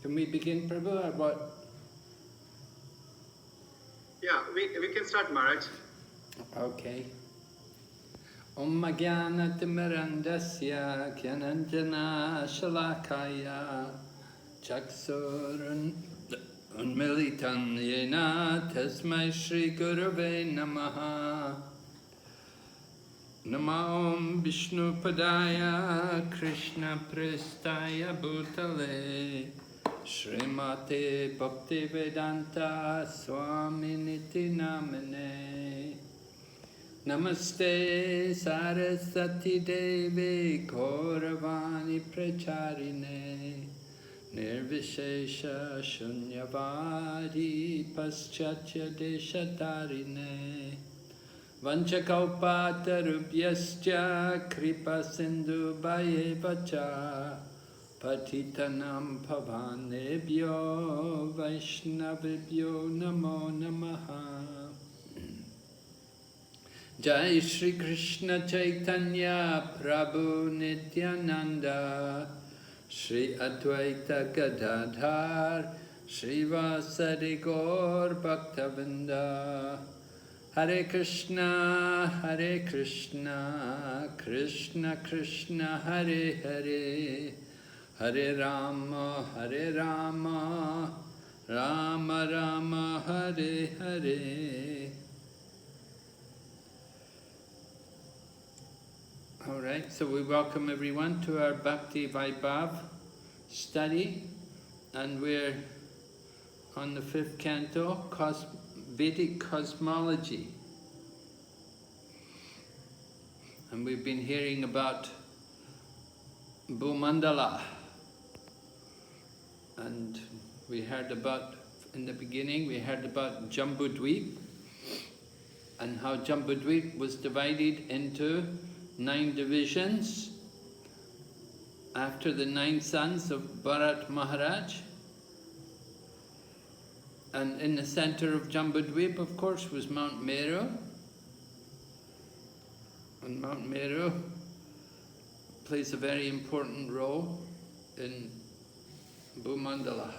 Can we begin, Prabhu, or what? Yeah, we can start, Maharaj. Okay. Om Jnanatimmirandasya Gyananjana Shalakaya Chaksurun Unmilitam Yena Tasmai Shri Gurave Namaha Namo Om Vishnu Padaya Krishna Prestaya Bhutale Srimate Bhakti Vedanta Swami Niti Namane Namaste Saraswati Devi Gauravani Pracharine Nirvishesha Shunyavadi Paschatya Deshatarine Vanchakalpatarubhyascha Kripa Sindhu Bhayevacha Patitanam Pavanebhyo Vaishnavibhyo Namo Namaha Jai Shri Krishna Chaitanya Prabhu Nityananda Shri Advaita Gadadhar Shri Vasari Gaur Bhaktavinda Hare Krishna Krishna Krishna Hare Hare Hare Rama Rama Rama Hare Hare. All right, so we welcome everyone to our Bhakti Vaibhava study, and we're on the 5th canto, Vedic Cosmology. And we've been hearing about Bhumandala. And we heard about, in the beginning, we heard about Jambudweep, and how Jambudweep was divided into 9 divisions after the 9 sons of Bharat Maharaj. And in the center of Jambudweep, of course, was Mount Meru. And Mount Meru plays a very important role in Bhumandala.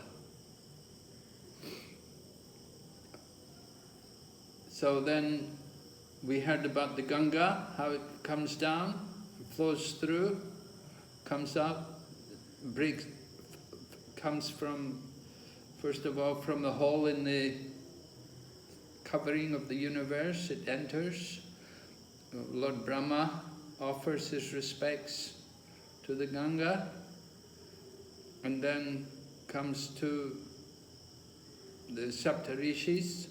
So then we heard about the Ganga, how it comes down, flows through, comes up, comes from, first of all, from the hole in the covering of the universe, it enters. Lord Brahma offers his respects to the Ganga, and then comes to the Saptarishis,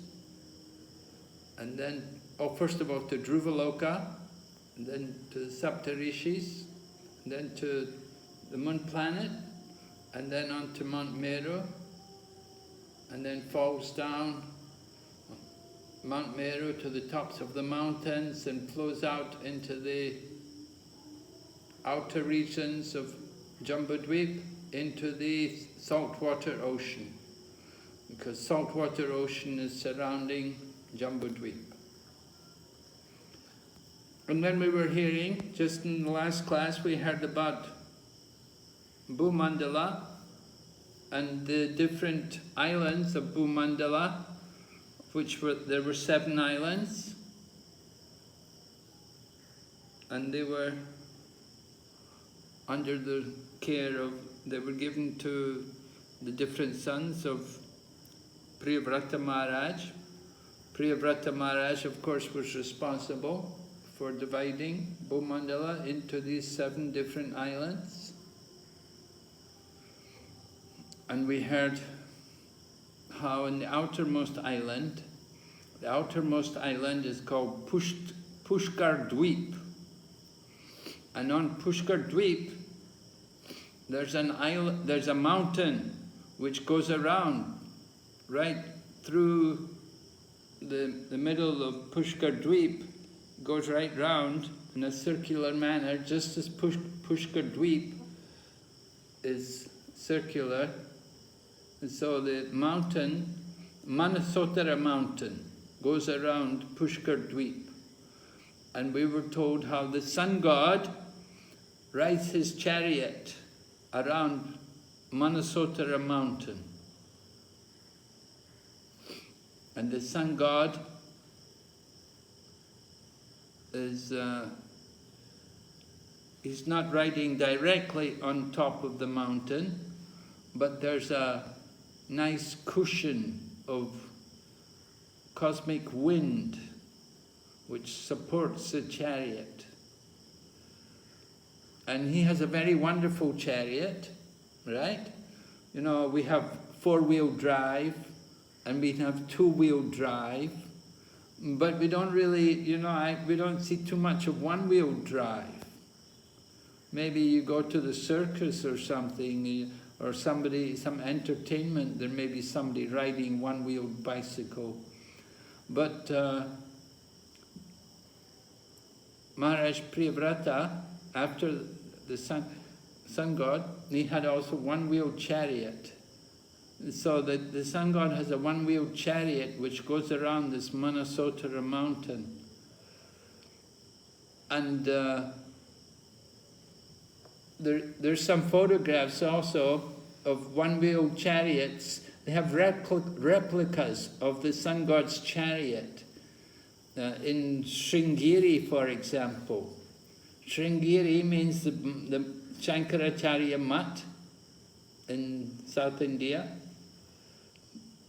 and then, first of all to Dhruvaloka, and then to the Saptarishis, and then to the moon planet, and then on to Mount Meru, and then falls down Mount Meru to the tops of the mountains and flows out into the outer regions of Jambudweep into the saltwater ocean, because saltwater ocean is surrounding Jambudweep. And then we were hearing, just in the last class, we heard about Bhumandala and the different islands of Bhumandala, there were 7 islands, and they were under the care of, they were given to the different sons of Priyavrata Maharaj. Priyavrata Maharaj, of course, was responsible for dividing Bhumandala into these 7 different islands. And we heard how in the outermost island is called Pushkar Dweep. And on Pushkar Dweep, there's a mountain which goes around right through the middle of Pushkar Dweep, goes right round in a circular manner, just as Pushkar Dweep is circular. And so the mountain, Manasotara mountain, goes around Pushkar Dweep. And we were told how the sun god rides his chariot around Manasotara mountain. And the sun god is, he's not riding directly on top of the mountain, but there's a nice cushion of cosmic wind which supports the chariot. And he has a very wonderful chariot, right? You know, we have four-wheel drive and we have two-wheel drive, but we don't really, you know, we don't see too much of one-wheel drive. Maybe you go to the circus or something, or somebody, some entertainment, there may be somebody riding one-wheeled bicycle. But Maharaj Priyavrata, after the sun god, he had also one-wheeled chariot. So the sun god has a one-wheeled chariot which goes around this Manasotara mountain. And there's some photographs also of one-wheeled chariots. They have replicas of the sun god's chariot. In Sringeri, for example. Sringeri means the Shankaracharya Mutt in South India.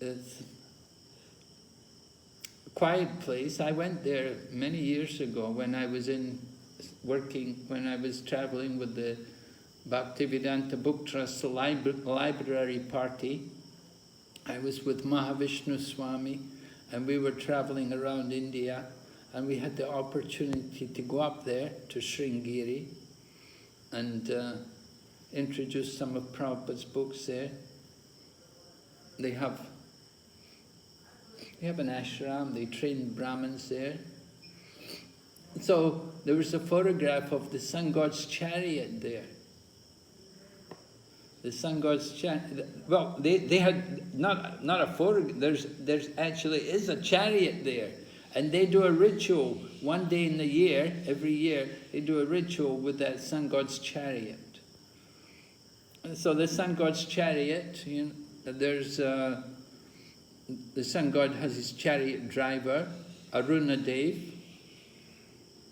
It's a quiet place. I went there many years ago when I was when I was traveling with the Bhaktivedanta Book Trust library party. I was with Mahavishnu Swami, and we were traveling around India, and we had the opportunity to go up there to Sringeri and introduce some of Prabhupada's books there. They have an ashram, they train Brahmins there. So there was a photograph of the sun god's chariot there. The sun god's chariot, well, they had not a photo, there's actually is a chariot there. And they do a ritual one day in the year, every year, they do a ritual with that sun god's chariot. And so the sun god's chariot, you know, there's, the sun god has his chariot driver, Arunadev,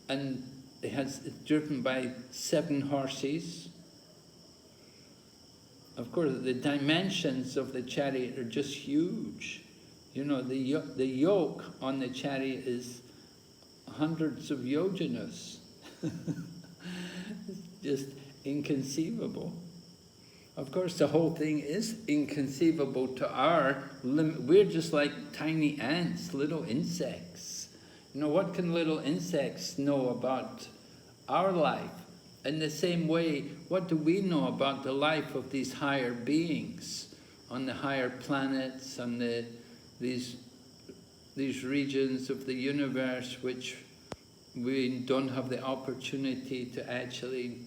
and it's driven by 7 horses. Of course, the dimensions of the chariot are just huge. You know, the yoke on the chariot is hundreds of yojanas. It's just inconceivable. Of course, the whole thing is inconceivable to our limit. We're just like tiny ants, little insects. You know, what can little insects know about our life? In the same way, what do we know about the life of these higher beings on the higher planets, on these regions of the universe which we don't have the opportunity to actually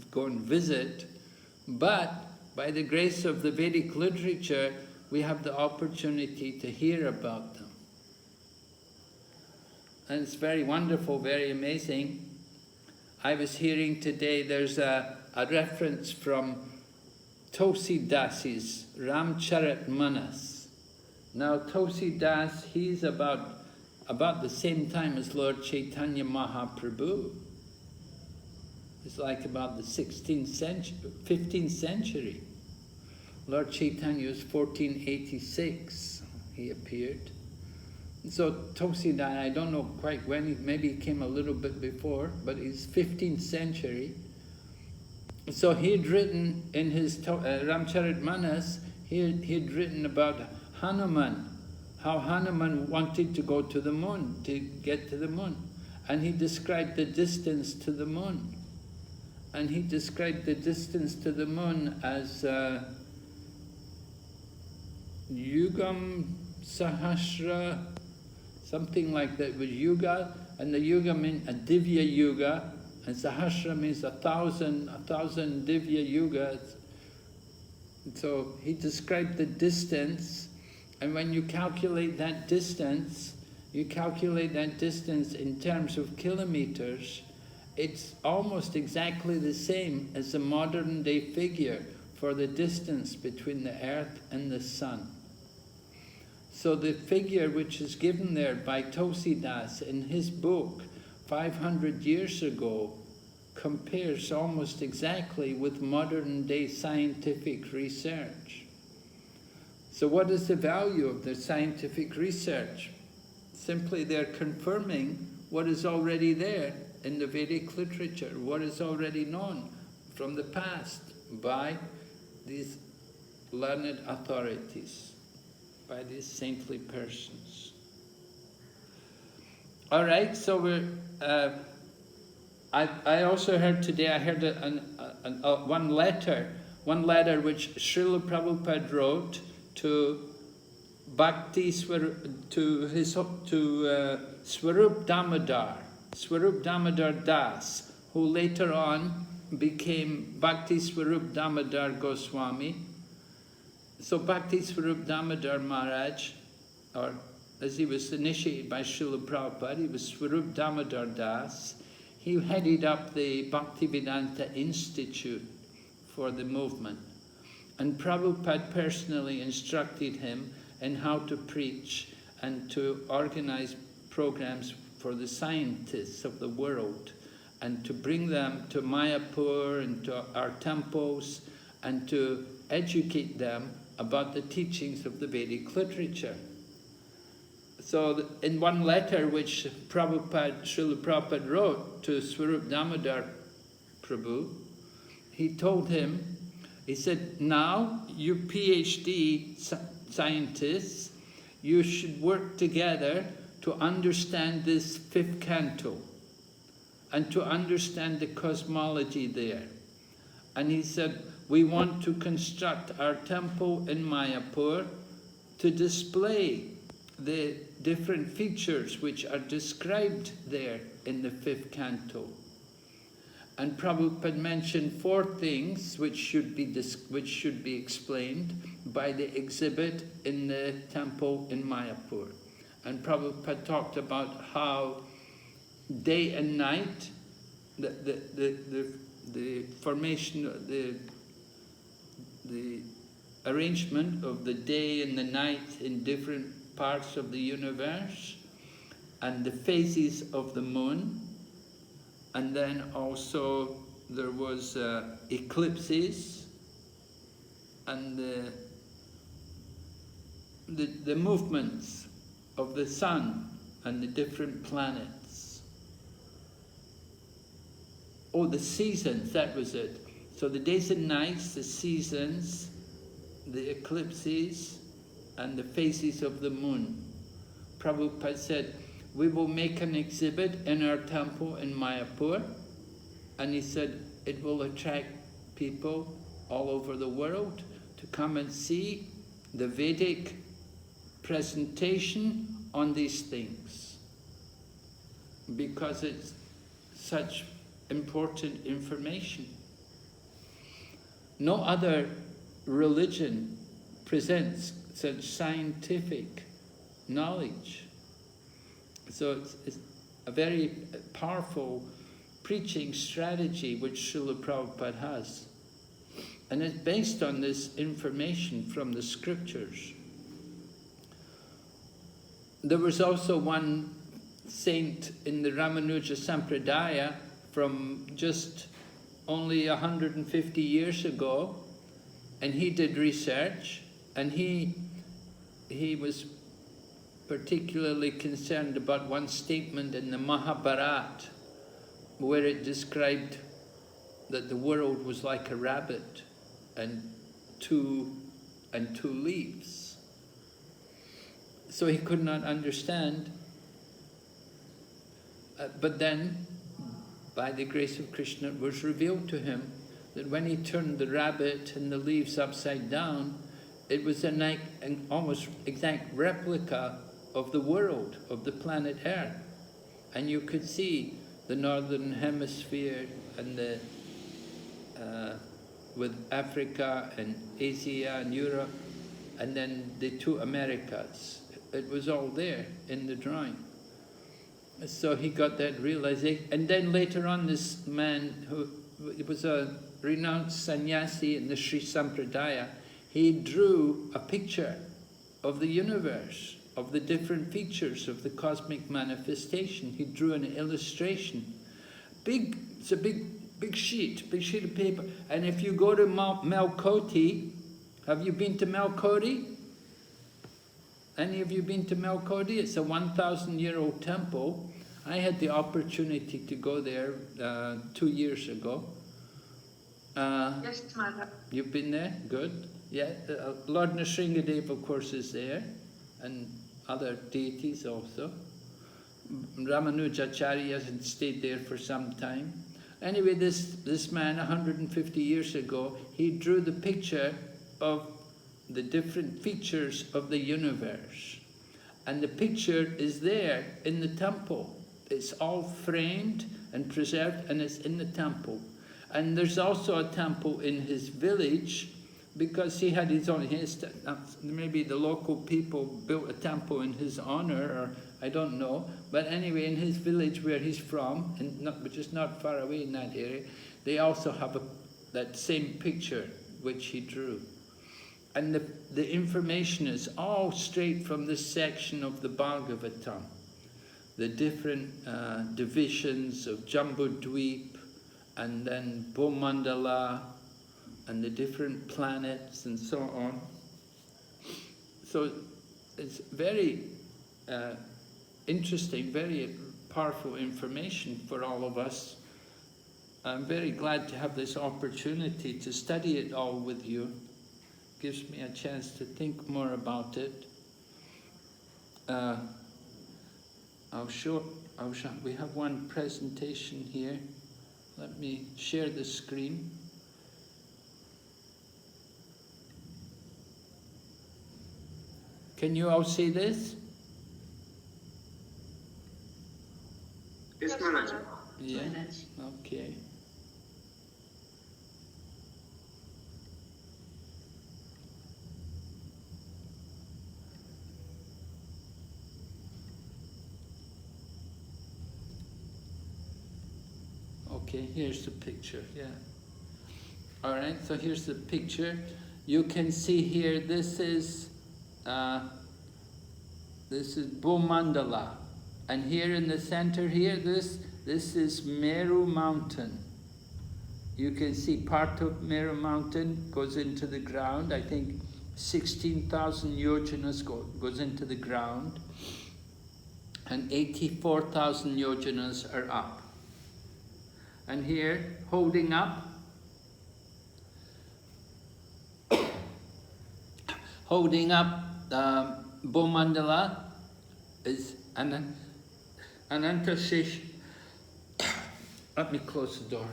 go and visit, but by the grace of the Vedic literature, we have the opportunity to hear about them. And it's very wonderful, very amazing. I was hearing today, there's a reference from Tulsidas's Ramcharitmanas. Now Tulsidas, he's about the same time as Lord Chaitanya Mahaprabhu. It's like about the 16th century, 15th century. Lord Chaitanya was 1486, he appeared. So Tulsidas, I don't know quite when, maybe he came a little bit before, but he's 15th century. So he'd written in his Ramcharitmanas, he'd written about Hanuman, how Hanuman wanted to go to the moon, to get to the moon. And he described the distance to the moon. And he described the distance to the moon as Yugam Sahasra, something like that with Yuga, and the Yuga means a Divya Yuga, and Sahasra means 1,000 Divya Yugas. So he described the distance, and when you calculate that distance in terms of kilometers, it's almost exactly the same as the modern day figure for the distance between the earth and the sun. So the figure which is given there by Tulsidas in his book 500 years ago compares almost exactly with modern day scientific research. So what is the value of the scientific research? Simply they're confirming what is already there in the Vedic literature, what is already known from the past by these learned authorities, by these saintly persons. All right, so we're. I also heard today. I heard one letter which Srila Prabhupada wrote to Bhakti Swarup Damodar Das, who later on became Bhakti Swarup Damodar Goswami. So Bhakti Swarup Damodar Maharaj, or as he was initiated by Srila Prabhupada, he was Swarup Damodar Das. He headed up the Bhaktivedanta Institute for the movement. And Prabhupada personally instructed him in how to preach and to organize programs for the scientists of the world, and to bring them to Mayapur and to our temples, and to educate them about the teachings of the Vedic literature. So in one letter which Srila Prabhupada wrote to Swarup Damodar Prabhu, he told him, he said, now you PhD scientists, you should work together to understand this 5th canto and to understand the cosmology there. And he said, we want to construct our temple in Mayapur to display the different features which are described there in the 5th canto. And Prabhupada mentioned 4 things which should be explained by the exhibit in the temple in Mayapur. And Prabhupada talked about how day and night, the formation, the arrangement of the day and the night in different parts of the universe, and the phases of the moon, and then also there was eclipses, and the movements of the sun and the different planets. Oh, the seasons, that was it. So the days and nights, the seasons, the eclipses, and the phases of the moon. Prabhupada said, we will make an exhibit in our temple in Mayapur, and he said it will attract people all over the world to come and see the Vedic presentation on these things, because it's such important information. No other religion presents such scientific knowledge. So it's a very powerful preaching strategy which Srila Prabhupada has. And it's based on this information from the scriptures. There was also one saint in the Ramanuja Sampradaya from just only 150 years ago, and he did research, and he was particularly concerned about one statement in the Mahabharata where it described that the world was like a rabbit and two leaves. So he could not understand. But then, by the grace of Krishna, it was revealed to him that when he turned the rabbit and the leaves upside down, it was an almost exact replica of the world, of the planet Earth. And you could see the northern hemisphere and with Africa and Asia and Europe, and then the 2 Americas. It was all there in the drawing. So he got that realization. And then later on, this man, who it was a renowned sannyasi in the Sri Sampradaya, he drew a picture of the universe, of the different features of the cosmic manifestation. He drew an illustration. It's a big sheet of paper. And if you go to Melkoti, have you been to Melkoti? Any of you been to Melkoti? It's a 1,000-year-old temple. I had the opportunity to go there 2 years ago. Yes, Mother. You've been there? Good. Yeah, Lord Nrsingadev, of course, is there, and other deities also. Ramanujacharya had stayed there for some time. Anyway, this man, 150 years ago, he drew the picture of the different features of the universe. And the picture is there in the temple. It's all framed and preserved, and it's in the temple. And there's also a temple in his village, because he had his own, maybe the local people built a temple in his honor, or I don't know. But anyway, in his village where he's from, which is not far away in that area, they also have that same picture which he drew. And the information is all straight from this section of the Bhagavatam. The different divisions of Jambudweep, and then Bhumandala, and the different planets and so on. So it's very interesting, very powerful information for all of us. I'm very glad to have this opportunity to study it all with you. Gives me a chance to think more about it. We have one presentation here. Let me share the screen. Can you all see this? Yes, Maharaj. Yeah, okay. Okay, here's the picture, yeah. All right, so here's the picture. You can see here, this is Bhumandala. And here in the center here, this is Meru Mountain. You can see part of Meru Mountain goes into the ground. I think 16,000 yojanas goes into the ground. And 84,000 yojanas are up. And here, holding up Bhumandala is Anantashesh. Let me close the door.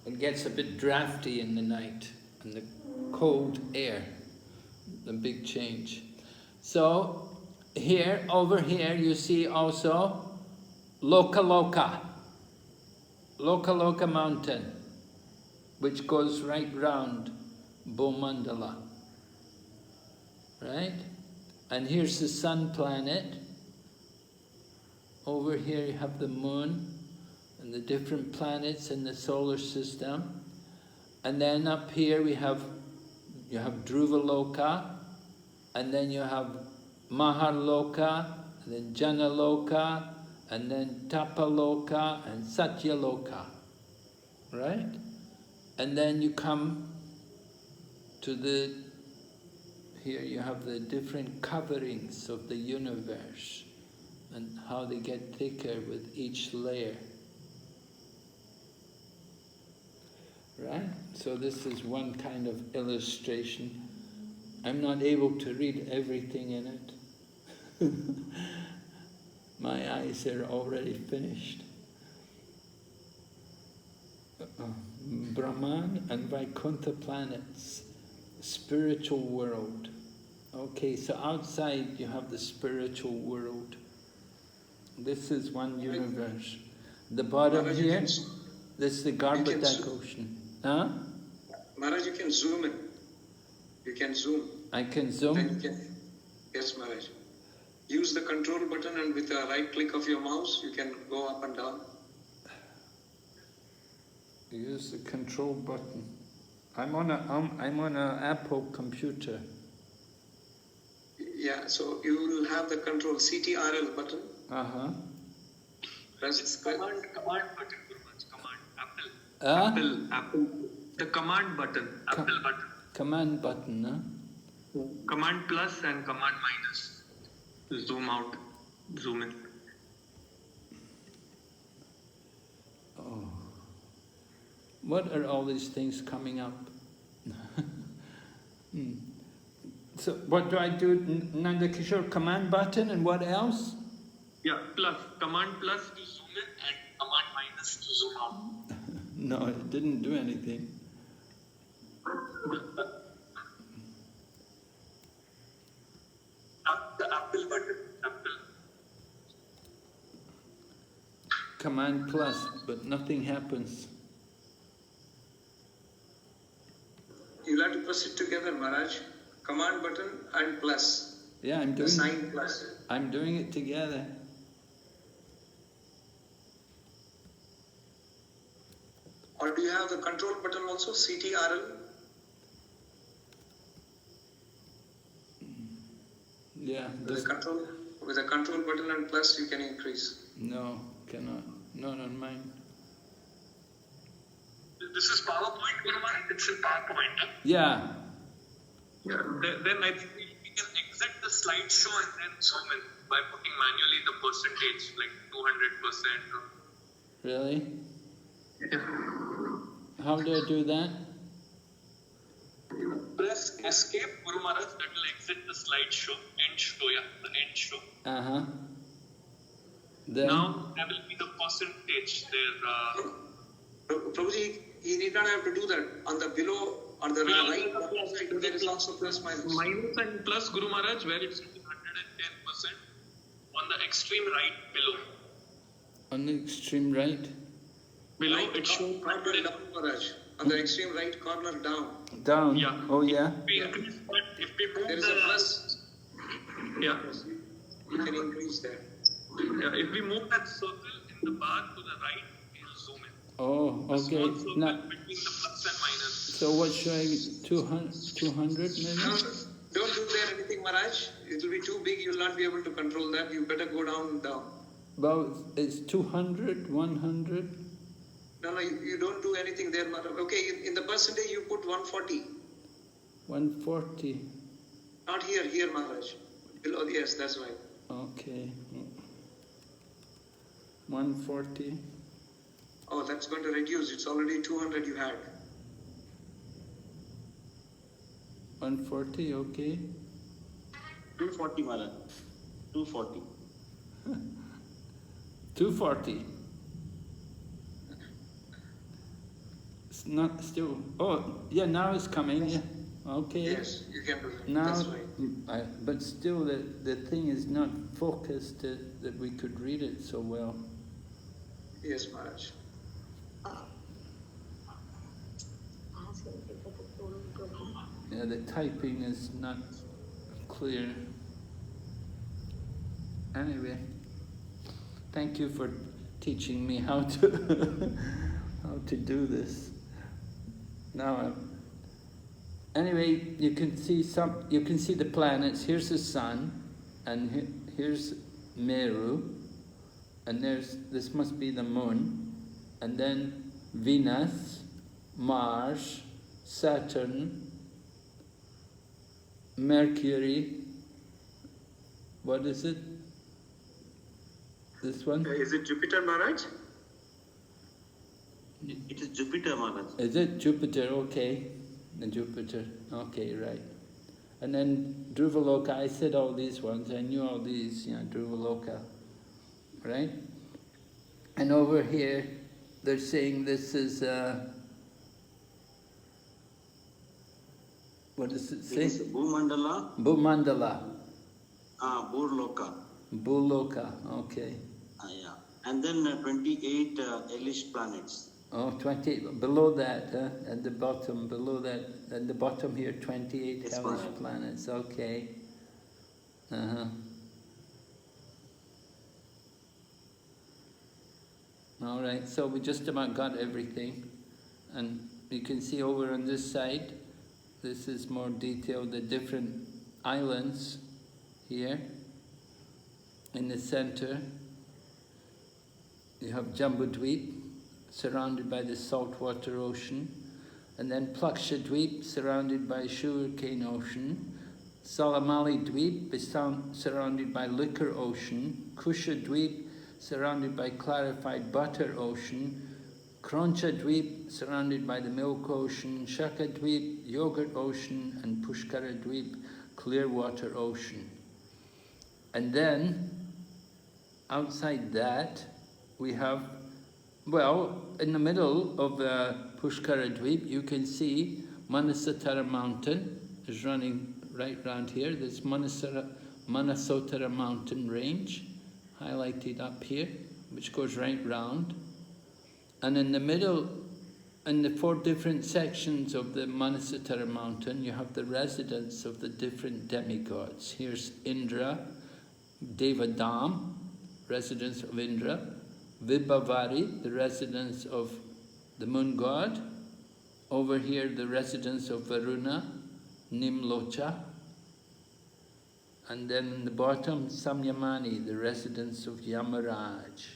It gets a bit drafty in the night, and the cold air, the big change. So here, over here, you see also Lokaloka mountain, which goes right round Bhumandala, right? And here's the sun planet. Over here you have the moon, and the different planets in the solar system. And then up here you have Dhruvaloka, and then you have Maharloka, and then Janaloka, and then Tapaloka, and Satyaloka, right? And then you come to here you have the different coverings of the universe, and how they get thicker with each layer. Right? So this is one kind of illustration. I'm not able to read everything in it. My eyes are already finished. Brahman and Vaikuntha planets, spiritual world. Okay, so outside you have the spiritual world. This is one universe. The bottom here, this is the Garbhodak ocean. Huh? Maharaj, you can zoom in. You can zoom. I can zoom? Then you can, yes, Maharaj. Use the control button and with a right click of your mouse, you can go up and down. Use the control button. I'm on a Apple computer. Yeah, so you will have the control CTRL button. It's command button, command. Apple. The command button, Apple button. Command button, huh? Command plus and command minus. Zoom out, zoom in. Oh. What are all these things coming up? So what do I do? Nanda Kishore, command button and what else? Yeah, plus. Command plus to zoom in and command minus to zoom out. No, it didn't do anything. The Apple button, Apple. Command plus, but nothing happens. You'll have to press it together, Maharaj. Command button and plus. Yeah, I'm doing the sign plus. I'm doing it together. Or do you have the control button also, CTRL? Yeah. With the control button and plus, you can increase. No, cannot. Not on mine. This is PowerPoint, Guruma. It's in PowerPoint. Huh? Yeah. Yeah. Then I think we can exit the slideshow and then zoom in by putting manually the percentage, like 200%. Really? Yeah. How do I do that? Press escape, Guru Maharaj, that will exit the slideshow, end show, yeah, the end show. Then? Now there will be the percentage there. Prabhuji, he need not have to do that. On the below, on the right side, there is also plus minus. Minus and plus, Guru Maharaj, where it's 110%. On the extreme right below. On the extreme right? Below Right, it shows corner down, Maharaj. On the extreme right corner down. Down? Yeah. Oh yeah? If we move there is a plus. Yeah. You can increase there. Yeah, if we move that circle in the bar to the right, it'll zoom in. Oh, A okay. small circle Now, between the plus and minus. so what should I, 200 maybe? No, don't do there anything, Maharaj. It will be too big. You will not be able to control that. You better go down. Well, it's 200, 100? No, you don't do anything there, Maharaj. Okay, in the percentage you put 140. 140. Not here, Maharaj. Below, yes, that's right. Okay. 140. Oh, that's going to reduce. It's already 200 you had. 140, okay. 240, Maharaj. 240. 240. It's not still. Oh, yeah, now it's coming. Yeah. Okay. Yes, you can do that. Now, That's right. but still, the thing is not focused that we could read it so well. Yes, Maharaj. Yeah, the typing is not clear. Anyway, thank you for teaching me how to how to do this. Now, anyway, you can see the planets. Here's the sun, and here's Meru, and this must be the moon, and then Venus, Mars, Saturn, Mercury. What is it? This one? Is it Jupiter, Maharaj? It is Jupiter, Maharaj. Is it Jupiter? Okay. The Jupiter. Okay, right. And then Dhruvaloka, I said all these ones. I knew all these, Dhruvaloka. Right? And over here, they're saying this is, what does it say? It is Bhumandala. Bhumandala. Bhurloka. Bhuloka, okay. Yeah. And then 28 hellish planets. Oh, 20, below that, at the bottom, below that, at the bottom here, 28 Yes, hellish Maharaj. planets, okay. All right, so we just about got everything. And you can see over on this side, this is more detailed, the different islands here. In the center, you have Jambudweep, surrounded by the saltwater ocean, and then Plakshadweep, surrounded by sugarcane ocean, Salamali Dweep is surrounded by liquor ocean, Kushadweep, surrounded by clarified butter ocean, Kronchadweep, surrounded by the milk ocean, Shakadweep, yogurt ocean, and Pushkaradweep, clear water ocean. And then, outside that, we have, well, in the middle of Pushkaradweep, you can see Manasatara mountain is running right round here. This Manasotara mountain range, highlighted up here, which goes right round. And in the middle, in the 4 different sections of the Manasatara mountain, you have the residence of the different demigods. Here's Indra, Devadam, residence of Indra, Vibhavari, the residence of the moon god, over here the residence of Varuna, Nimlocha, and then in the bottom, Samyamani, the residence of Yamaraj.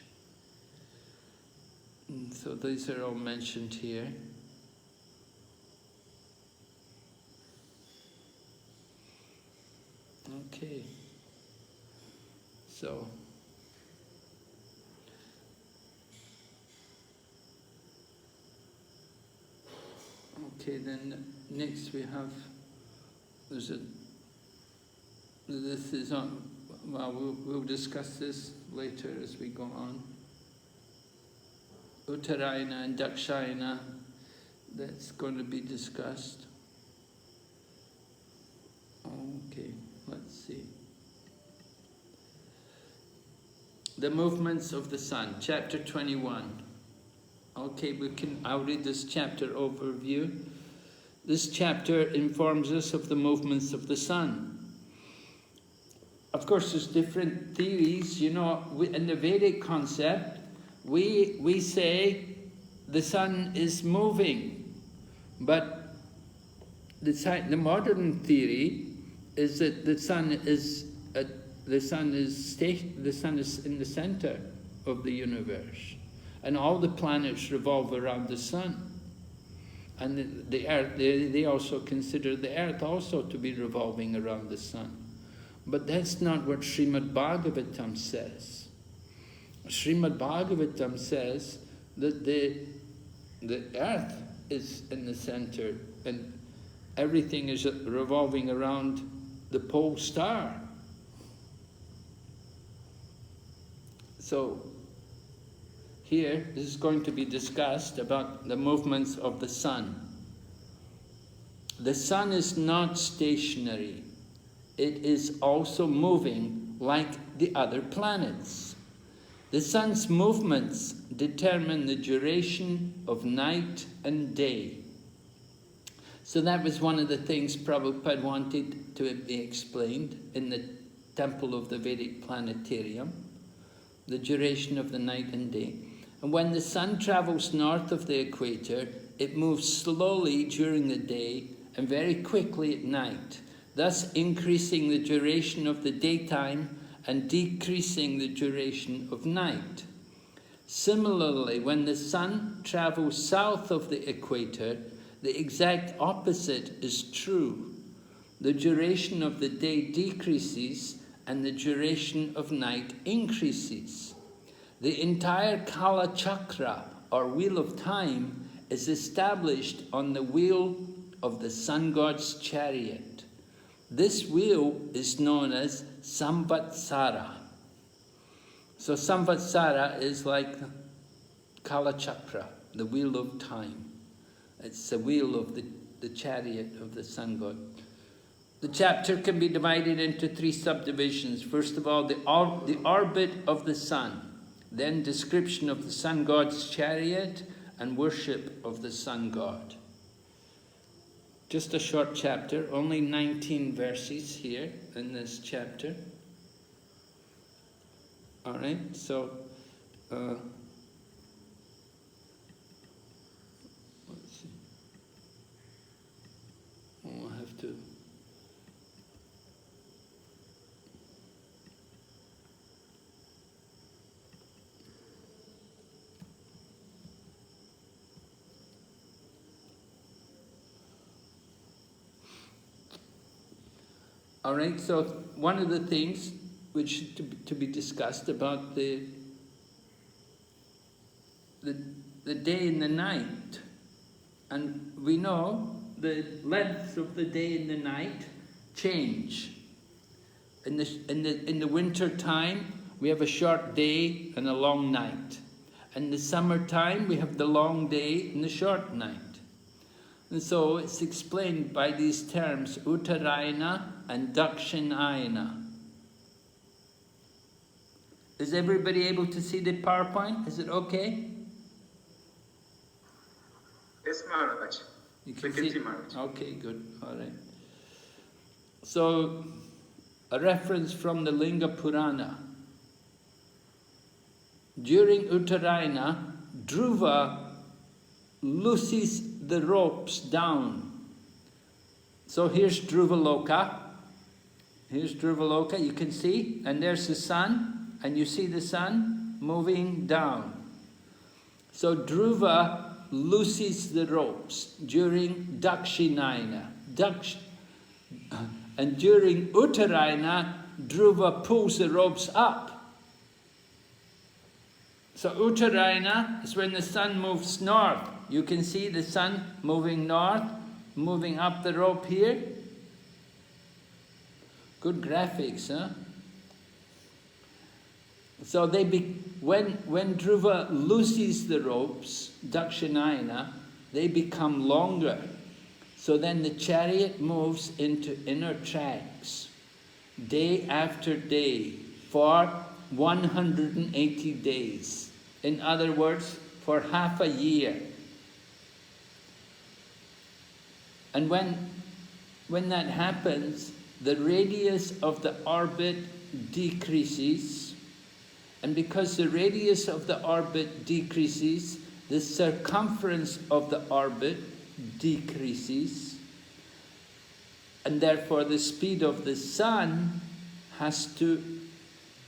And so these are all mentioned here. Okay. So, okay, then next we have, this is on, well, we'll discuss this later as we go on. Uttarayana and Dakshayana, that's going to be discussed. Okay, let's see. The movements of the sun, chapter 21. Okay, I'll read this chapter overview. This chapter informs us of the movements of the sun. Of course, there's different theories. You know, in the Vedic concept, we say the sun is moving, but the modern theory is that the sun is in the center of the universe, and all the planets revolve around the sun. And the earth, they also consider the earth also to be revolving around the sun. But that's not what Srimad Bhagavatam says. Srimad Bhagavatam says that the earth is in the center and everything is revolving around the pole star. So here, this is going to be discussed about the movements of the sun. The sun is not stationary. It is also moving like the other planets. The sun's movements determine the duration of night and day. So that was one of the things Prabhupada wanted to be explained in the temple of the Vedic planetarium, the duration of the night and day. And when the sun travels north of the equator, it moves slowly during the day and very quickly at night, thus increasing the duration of the daytime and decreasing the duration of night. Similarly, when the sun travels south of the equator, the exact opposite is true. The duration of the day decreases and the duration of night increases. The entire Kala Chakra, or Wheel of Time, is established on the wheel of the sun god's chariot. This wheel is known as Samvatsara. So Samvatsara is like Kala Chakra, the wheel of time. It's the wheel of the chariot of the sun god. The chapter can be divided into 3 subdivisions. First of all, the orbit of the sun. Then description of the sun god's chariot and worship of the sun god. Just a short chapter, only 19 verses here in this chapter. All right, so let's see. Oh, I have to. All right, so one of the things which to be discussed about the day and the night, and we know the lengths of the day and the night change. In the winter time we have a short day and a long night. In the summertime we have the long day and the short night. And so it's explained by these terms, Uttarayana and Dakshinayana. Is everybody able to see the PowerPoint? Is it okay? Yes, Maharaj. You can see see? Maharaj. Okay, good. All right. So, a reference from the Linga Purana. During Uttarayana, Dhruva looses the ropes down. So here's Dhruvaloka. Here's Dhruvaloka, you can see, and there's the sun, and you see the sun moving down. So Dhruva looses the ropes during Dakshinayana. And during Uttarayana, Dhruva pulls the ropes up. So Uttarayana is when the sun moves north. You can see the sun moving north, moving up the rope here. Good graphics, huh? So when Dhruva looses the ropes, Dakshinayana, they become longer. So then the chariot moves into inner tracks, day after day, for 180 days. In other words, for half a year. And when that happens, the radius of the orbit decreases. And because the radius of the orbit decreases, the circumference of the orbit decreases. And therefore the speed of the sun has to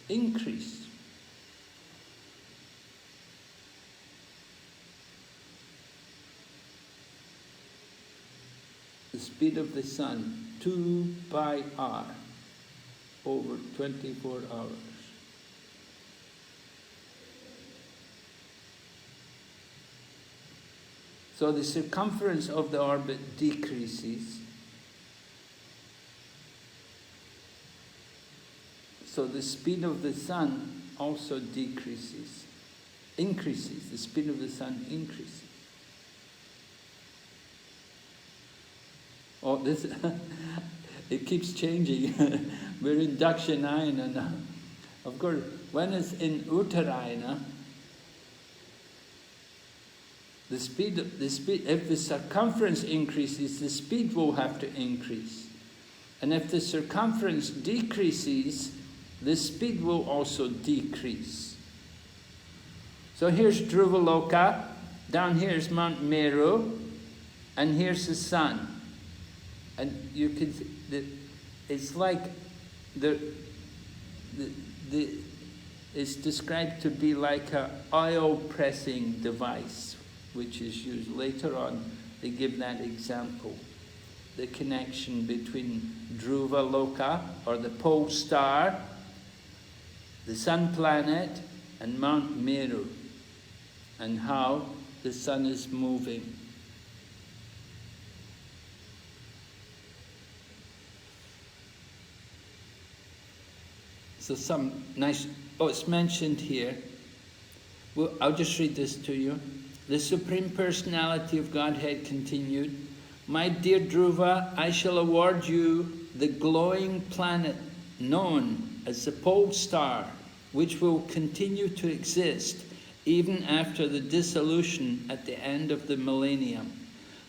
increase. The speed of the sun, 2 pi r over 24 hours. So the circumference of the orbit decreases. So the speed of the sun also decreases, increases. The speed of the sun increases. Oh, this it keeps changing. We're in Dakshinayana now. Of course, when it's in Uttarayana, the speed, if the circumference increases, the speed will have to increase. And if the circumference decreases, the speed will also decrease. So here's Dhruvaloka, down here is Mount Meru, and here's the sun. And you can see that it's like it's described to be like an oil pressing device, which is used later on. They give that example, the connection between Dhruvaloka, or the pole star, the sun planet, and Mount Meru, and how the sun is moving. So some nice, it's mentioned here. Well, I'll just read this to you. The Supreme Personality of Godhead continued, "My dear Dhruva, I shall award you the glowing planet known as the pole star, which will continue to exist even after the dissolution at the end of the millennium.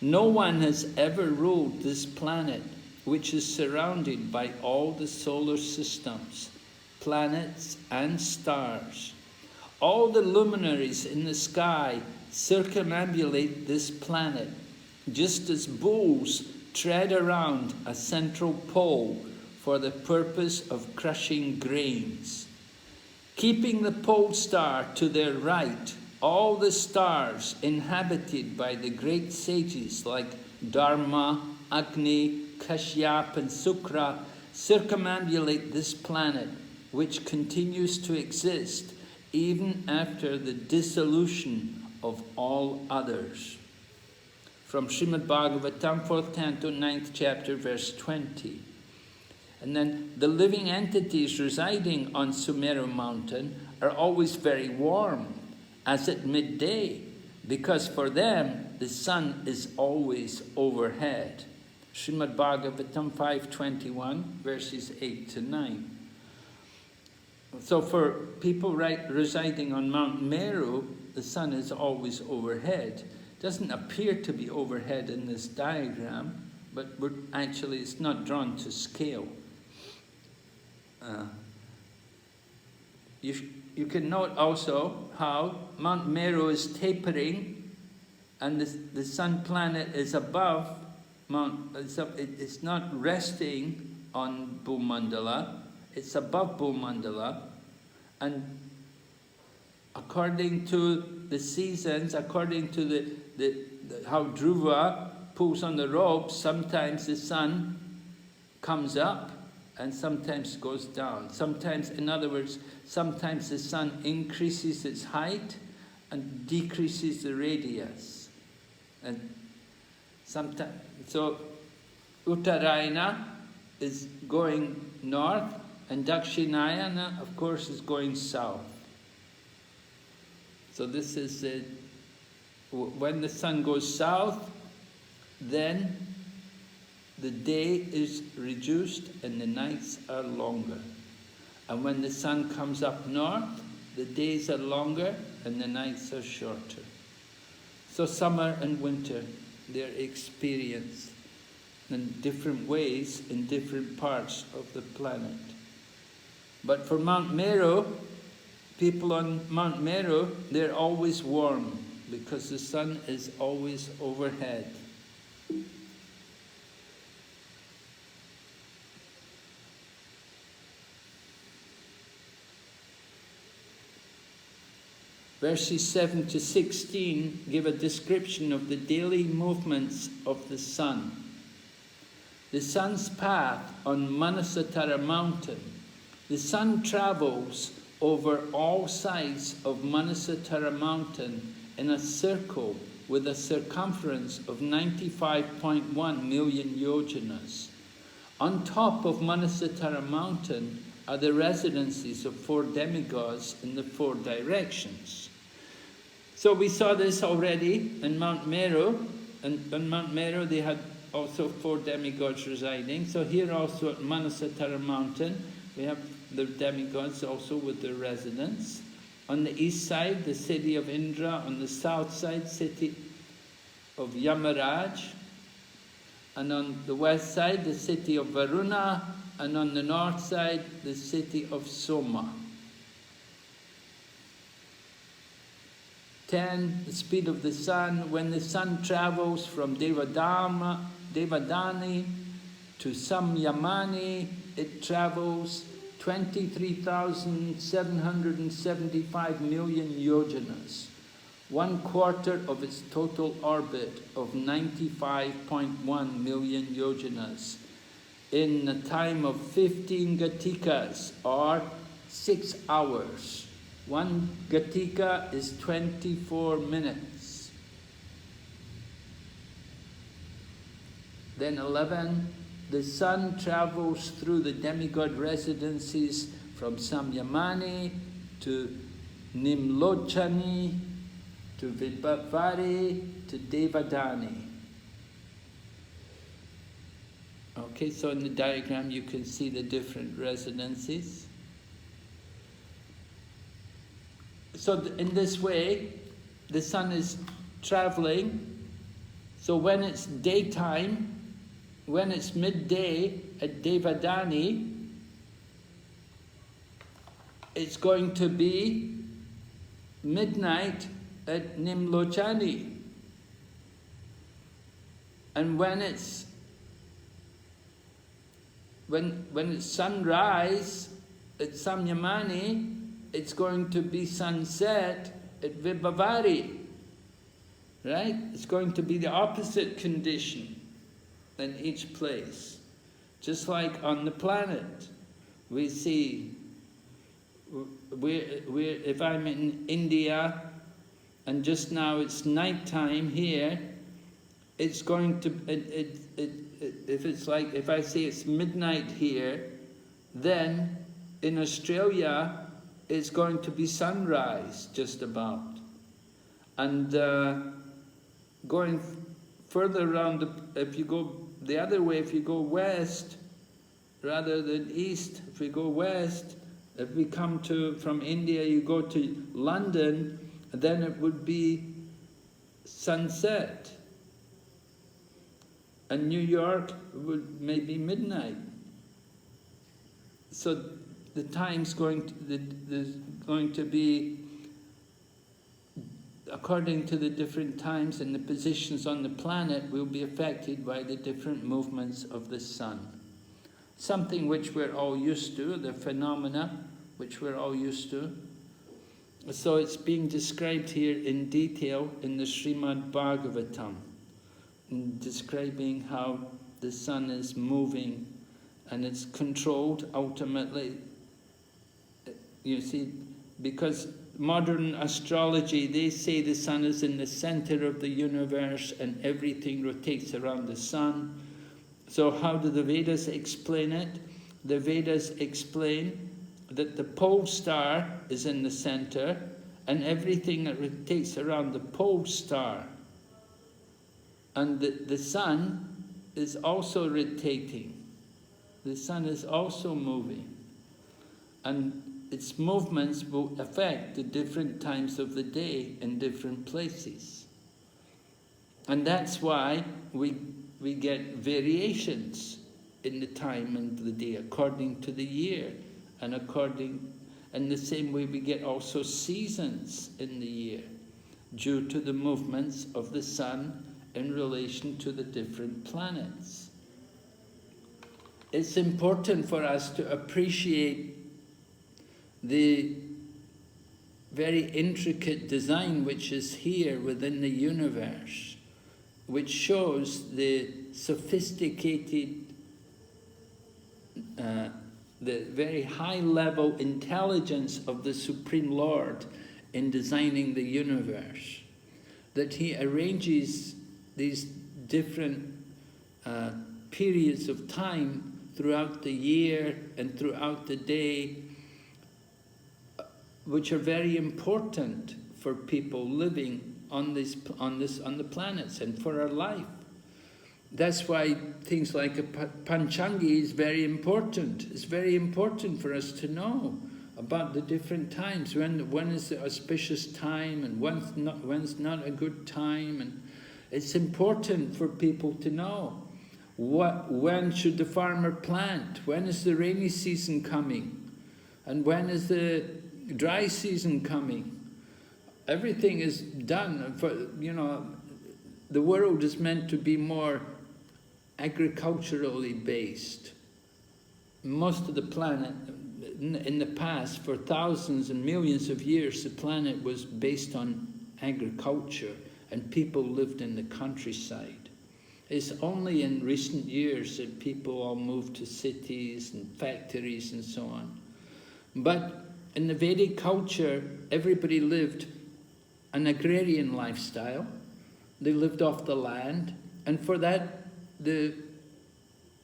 No one has ever ruled this planet, which is surrounded by all the solar systems, planets and stars. All the luminaries in the sky circumambulate this planet, just as bulls tread around a central pole for the purpose of crushing grains. Keeping the pole star to their right, all the stars inhabited by the great sages like Dharma, Agni, Kashyap and Sukra circumambulate this planet, which continues to exist even after the dissolution of all others. From Srimad Bhagavatam, 4th Canto, 9th chapter, verse 20. And then the living entities residing on Sumeru mountain are always very warm, as at midday, because for them the sun is always overhead. Srimad Bhagavatam 5.21, verses 8 to 9. So for people residing on Mount Meru, the sun is always overhead. It doesn't appear to be overhead in this diagram, but actually it's not drawn to scale. You can note also how Mount Meru is tapering and the sun planet is above it's not resting on Bhumandala, it's above Bhumandala, and according to the seasons, according to how Dhruva pulls on the rope, sometimes the sun comes up and sometimes goes down. Sometimes, in other words, sometimes the sun increases its height and decreases the radius. And sometimes, so Uttarayana is going north and Dakshinayana, of course, is going south. So this is when the sun goes south, then the day is reduced and the nights are longer. And when the sun comes up north, the days are longer and the nights are shorter. So summer and winter, they're experienced in different ways in different parts of the planet. But for Mount Meru, people on Mount Meru, they're always warm because the sun is always overhead. Verses 7 to 16 give a description of the daily movements of the sun. The sun's path on Manasatara mountain. The sun travels over all sides of Manasatara mountain in a circle with a circumference of 95.1 million yojanas. On top of Manasatara mountain are the residences of 4 demigods in the 4 directions. So we saw this already in Mount Meru, and on Mount Meru they had also 4 demigods residing. So here also at Manasatara mountain, we have the demigods also with their residence. On the east side, the city of Indra. On the south side, city of Yamaraj. And on the west side, the city of Varuna. And on the north side, the city of Soma. 10, the speed of the sun. When the sun travels from Devadani to Samyamani, it travels 23,775 million yojanas, 1/4 of its total orbit of 95.1 million yojanas, in a time of 15 gatikas, or 6 hours. 1 gatika is 24 minutes. Then 11, the sun travels through the demigod residences from Samyamani to Nimlochani to Vaibhava to Devadani. Okay, so in the diagram you can see the different residences. So in this way, the sun is traveling. So when it's daytime, when it's midday at Devadani, it's going to be midnight at Nimlochani. And when it's sunrise at Samyamani, it's going to be sunset at Vibhavari. Right? It's going to be the opposite condition in each place. Just like on the planet, we see, if I'm in India and just now it's nighttime here, it's going to, if I say it's midnight here, then in Australia it's going to be sunrise just about. And going further around, if you go the other way, if you go west rather than east, if we go west, if we come from India, you go to London, then it would be sunset. And New York would maybe midnight. So the time's going to be, according to the different times and the positions on the planet, will be affected by the different movements of the sun. Something which we're all used to, the phenomena which we're all used to. So it's being described here in detail in the Srimad Bhagavatam, describing how the sun is moving and it's controlled ultimately. You see, because modern astrology, they say the sun is in the center of the universe and everything rotates around the sun. So how do the Vedas explain it? The Vedas explain that the pole star is in the center and everything that rotates around the pole star. And the sun is also rotating. The sun is also moving. And its movements will affect the different times of the day in different places. And that's why we get variations in the time of the day according to the year, and in the same way we get also seasons in the year due to the movements of the sun in relation to the different planets. It's important for us to appreciate the very intricate design which is here within the universe, which shows the sophisticated, the very high-level intelligence of the Supreme Lord in designing the universe. That he arranges these different periods of time throughout the year and throughout the day, which are very important for people living on the planets and for our life. That's why things like a Panchangi is very important. It's very important for us to know about the different times, when is the auspicious time and when's not a good time. And it's important for people to know when should the farmer plant, when is the rainy season coming, and when is the dry season coming. Everything is done for, the world is meant to be more agriculturally based. Most of the planet, in the past, for thousands and millions of years, the planet was based on agriculture and people lived in the countryside. It's only in recent years that people all moved to cities and factories and so on. But in the Vedic culture, everybody lived an agrarian lifestyle. They lived off the land, and for that, the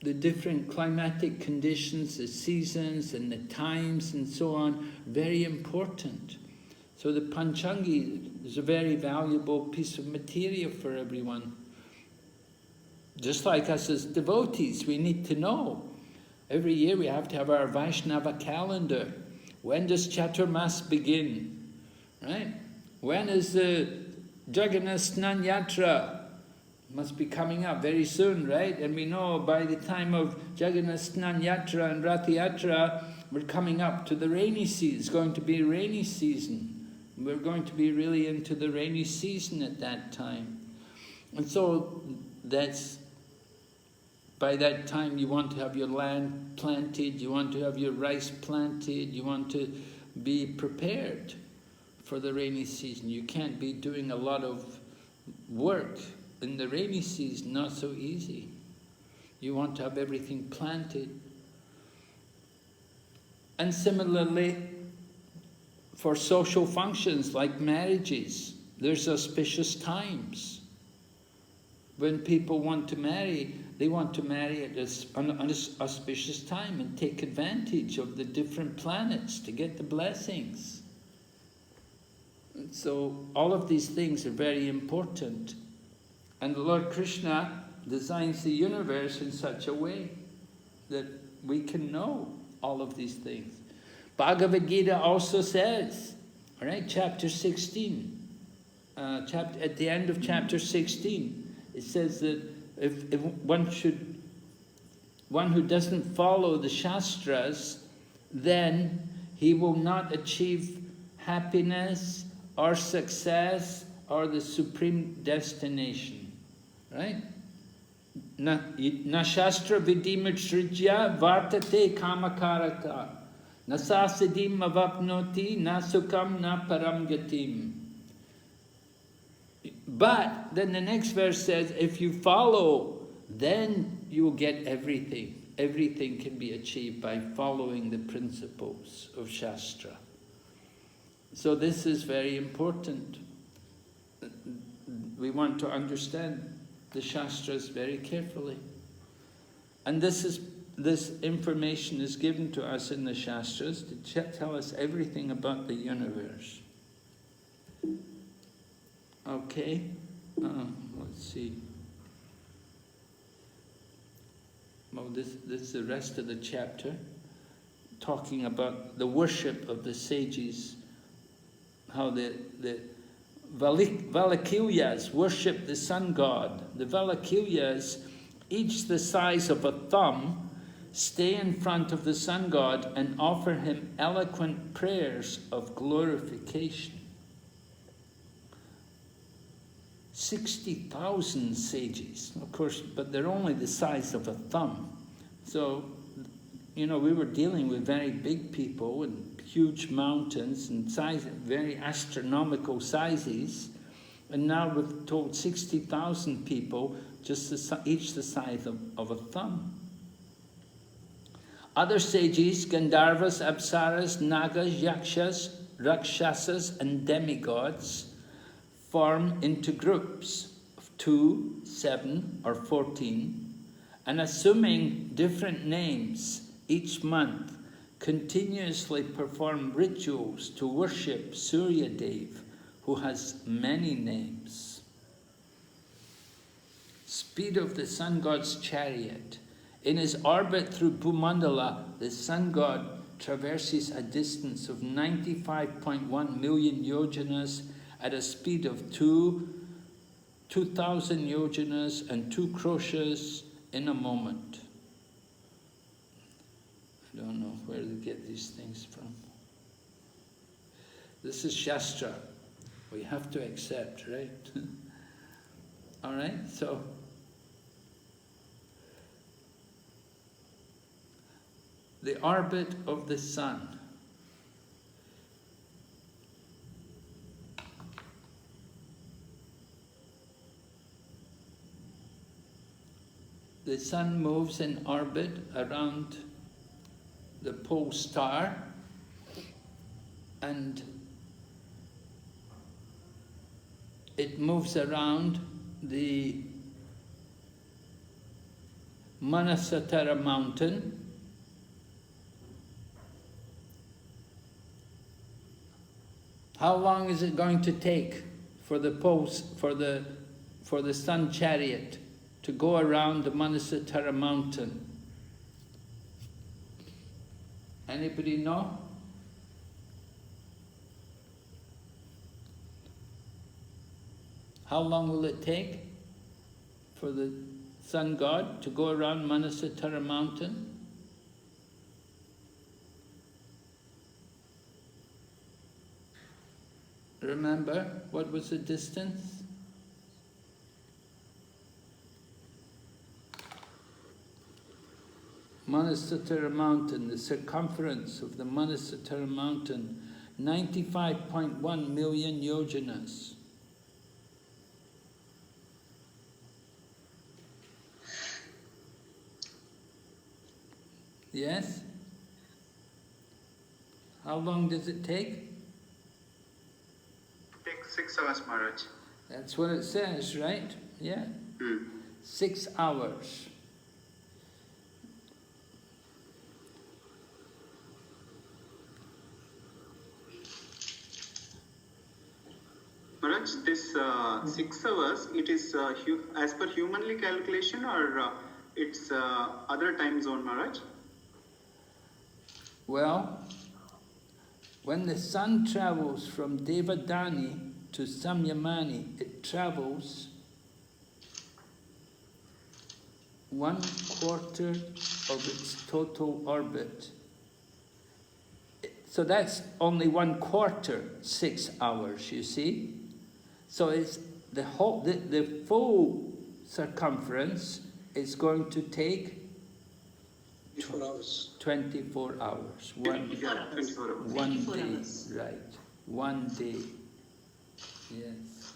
different climatic conditions, the seasons and the times and so on, very important. So the Panchangi is a very valuable piece of material for everyone. Just like us as devotees, we need to know. Every year we have to have our Vaishnava calendar. When does Chaturmas begin? right? When is the Jagannath Snan Yatra? Must be coming up very soon, right? And we know by the time of Jagannath Snan Yatra and Rath Yatra, we're coming up to the rainy season. It's going to be rainy season. We're going to be really into the rainy season at that time. And so that's, by that time you want to have your land planted, you want to have your rice planted, you want to be prepared for the rainy season. You can't be doing a lot of work in the rainy season, not so easy. You want to have everything planted. And similarly, for social functions like marriages, there's auspicious times. When people want to marry, they want to marry at an auspicious time and take advantage of the different planets to get the blessings. And so all of these things are very important. And the Lord Krishna designs the universe in such a way that we can know all of these things. Bhagavad Gita also says, all right, chapter 16, at the end of chapter 16, it says that if one who doesn't follow the Shastras, then he will not achieve happiness or success or the supreme destination. Right? Na shastra vidimachrijya vartate kamakarata na sasidim avapnoti na sukham na param gatim. But then the next verse says, if you follow, then you will get everything. Everything can be achieved by following the principles of Shastra. So this is very important. We want to understand the Shastras very carefully. And this information is given to us in the Shastras to tell us everything about the universe. Okay, let's see. Well, this is the rest of the chapter, talking about the worship of the sages, how the Valakilyas worship the sun god. The Valakilyas, each the size of a thumb, stay in front of the sun god and offer him eloquent prayers of glorification. 60,000 sages, of course, but they're only the size of a thumb. So, you know, we were dealing with very big people and huge mountains and very astronomical sizes, and now we've told 60,000 people, each the size of a thumb. Other sages, Gandharvas, Apsaras, Nagas, Yakshas, Rakshasas, and demigods form into groups of 2, 7, or 14, and assuming different names each month, continuously perform rituals to worship Surya Dev, who has many names. Speed of the sun god's chariot. In his orbit through Bhumandala, the sun god traverses a distance of 95.1 million yojanas at a speed of 2,000 yojanas and 2 kroshas in a moment. I don't know where to get these things from. This is Shastra. We have to accept, right? All right, so the orbit of the sun. The sun moves in orbit around the pole star, and it moves around the Manasatara mountain, how long is it going to take for the sun chariot to go around the Manasatara mountain? Anybody know? How long will it take for the sun god to go around Manasatara mountain? Remember, what was the distance? Manasatara mountain, the circumference of the Manasatara mountain, 95.1 million yojanas. Yes? How long does it take? Takes 6 hours, Maharaj. That's what it says, right? Yeah. 6 hours. Maharaj, this 6 hours, it is as per humanly calculation or it's other time zone, Maharaj? Well, when the sun travels from Devadani to Samyamani, it travels 1/4 of its total orbit. So that's only 1/4, 6 hours, you see? So it's the whole, the full circumference is going to take 24 hours. 24 hours. 24 hours. One day, right. 1 day. Yes.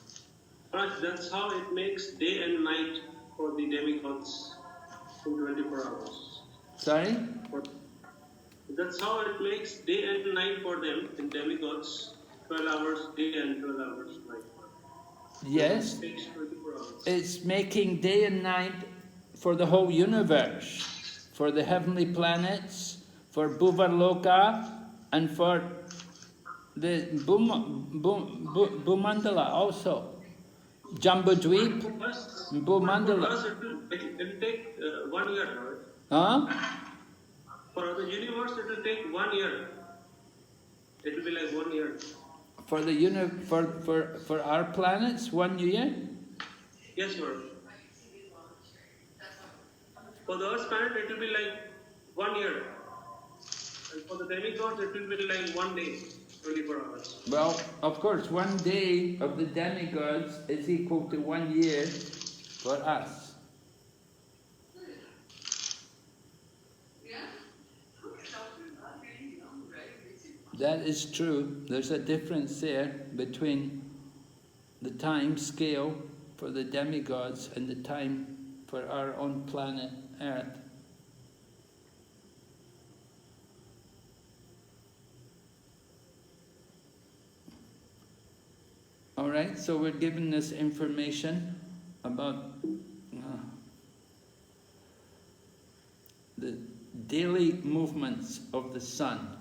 But that's how it makes day and night for the demigods in 24 hours. Sorry? That's how it makes day and night for them in demigods, 12 hours day and 12 hours night. Yes. It takes 24 hours. It's making day and night for the whole universe, for the heavenly planets, for Bhuvarloka, and for the Bhumandala also. Jambudweep, Bhumandala. For us, it will take 1 year, right? Huh? For the universe, it will take 1 year. It will be like 1 year. For the for our planets, 1 year? Yes, Lord. For the Earth's planet, it will be like 1 year. And for the demigods, it will be like 1 day, 24 hours. Well, of course, 1 day of the demigods is equal to 1 year for us. That is true. There's a difference there between the time scale for the demigods and the time for our own planet, Earth. All right, so we're given this information about the daily movements of the sun.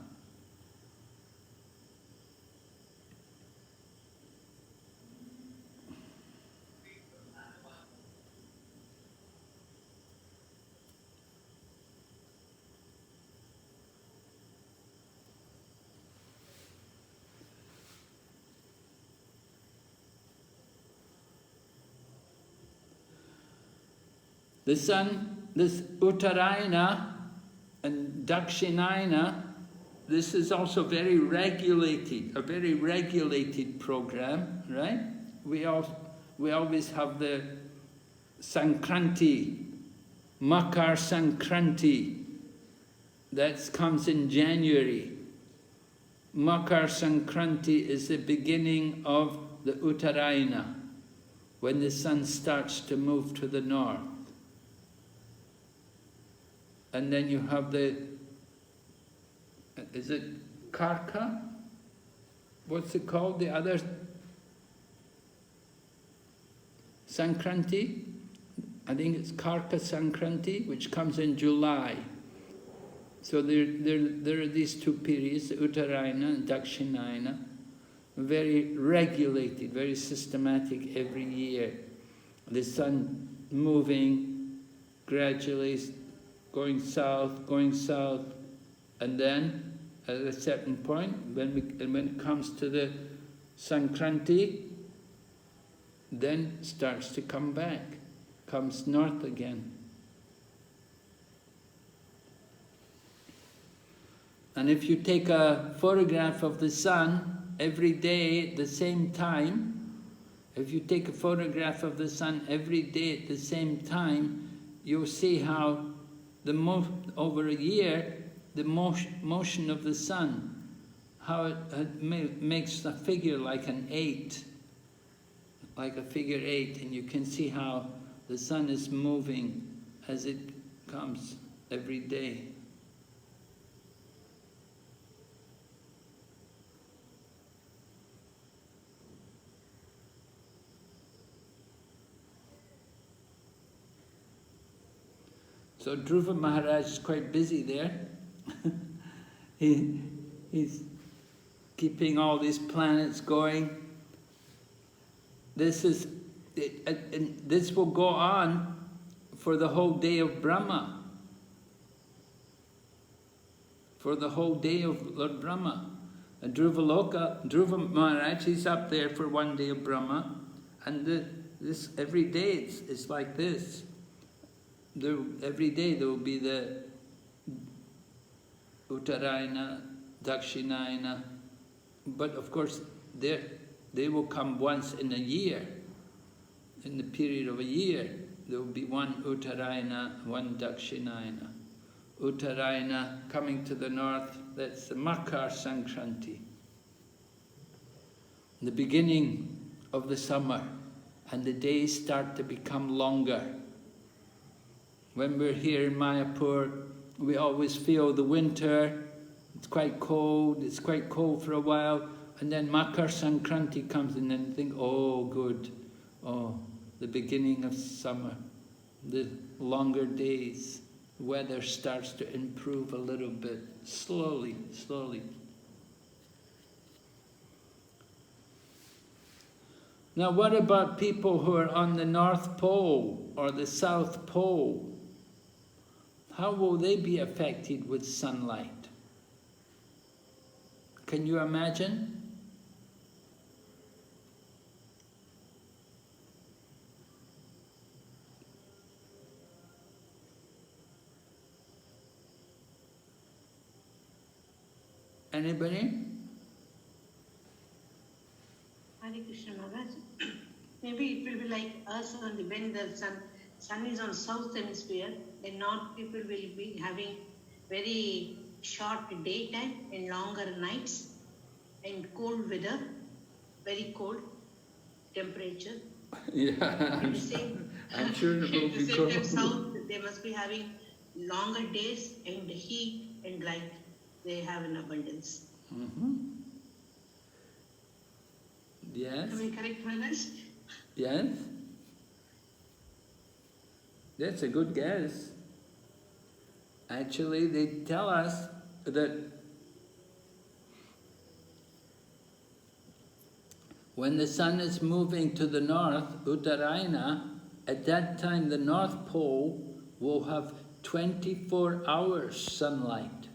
The sun, this Uttarayana and Dakshinayana, this is also very regulated, a very regulated program, right? We always have the Sankranti, Makar Sankranti, that comes in January. Makar Sankranti is the beginning of the Uttarayana, when the sun starts to move to the north. And then you have the, is it Karka? What's it called? The other Sankranti? I think it's Karka Sankranti, which comes in July. So there are these two periods, the Uttarayana and Dakshinayana, very regulated, very systematic every year. The sun moving gradually, going south, and then at a certain point, when it comes to the Sankranti, then starts to come back, comes north again. And if you take a photograph of the sun every day at the same time, if you take a photograph of the sun every day at the same time, you'll see how over a year, the motion of the sun, how it makes a figure like an 8, like a figure 8, and you can see how the sun is moving as it comes every day. So Dhruva Maharaj is quite busy there. He's keeping all these planets going. This will go on for the whole day of Brahma. For the whole day of Lord Brahma. And Dhruva Maharaj, he's up there for one day of Brahma. And this every day it's like this. Every day there will be the Uttarayana, Dakshinayana, but of course they will come once in a year. In the period of a year, there will be one Uttarayana, one Dakshinayana. Uttarayana coming to the north, that's the Makar Sankranti, the beginning of the summer, and the days start to become longer. When we're here in Mayapur, we always feel the winter, it's quite cold for a while, and then Makar Sankranti comes in and think, oh good, oh, the beginning of summer, the longer days, the weather starts to improve a little bit, slowly, slowly. Now what about people who are on the North Pole or the South Pole? How will they be affected with sunlight? Can you imagine? Anybody? Hare Krishna Maharaj. Maybe it will be like us when the sun is on south hemisphere, the north people will be having very short daytime and longer nights and cold weather, very cold temperature. Yeah, I'm sure it will be cold. At south, they must be having longer days and heat and light. They have in abundance. Mm-hmm. Yes. Am I correct, Maharaj? Yes. That's a good guess. Actually, they tell us that when the sun is moving to the north, Uttarayana, at that time the North Pole will have 24 hours sunlight.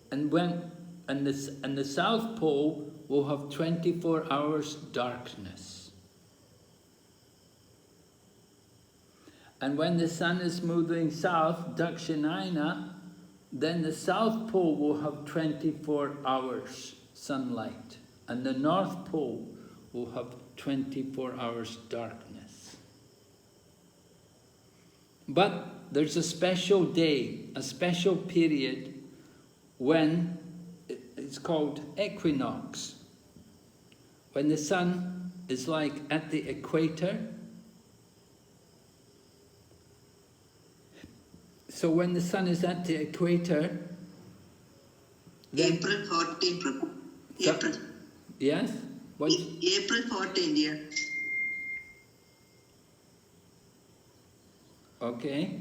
And the South Pole will have 24 hours darkness. And when the sun is moving south, Dakshinayana, then the South Pole will have 24 hours sunlight. And the North Pole will have 24 hours darkness. But there's a special day, a special period when it's called equinox. When the sun is like at the equator. So when the sun is at the equator, then April 14th. April. Yes? What? April 14th, yeah. Okay.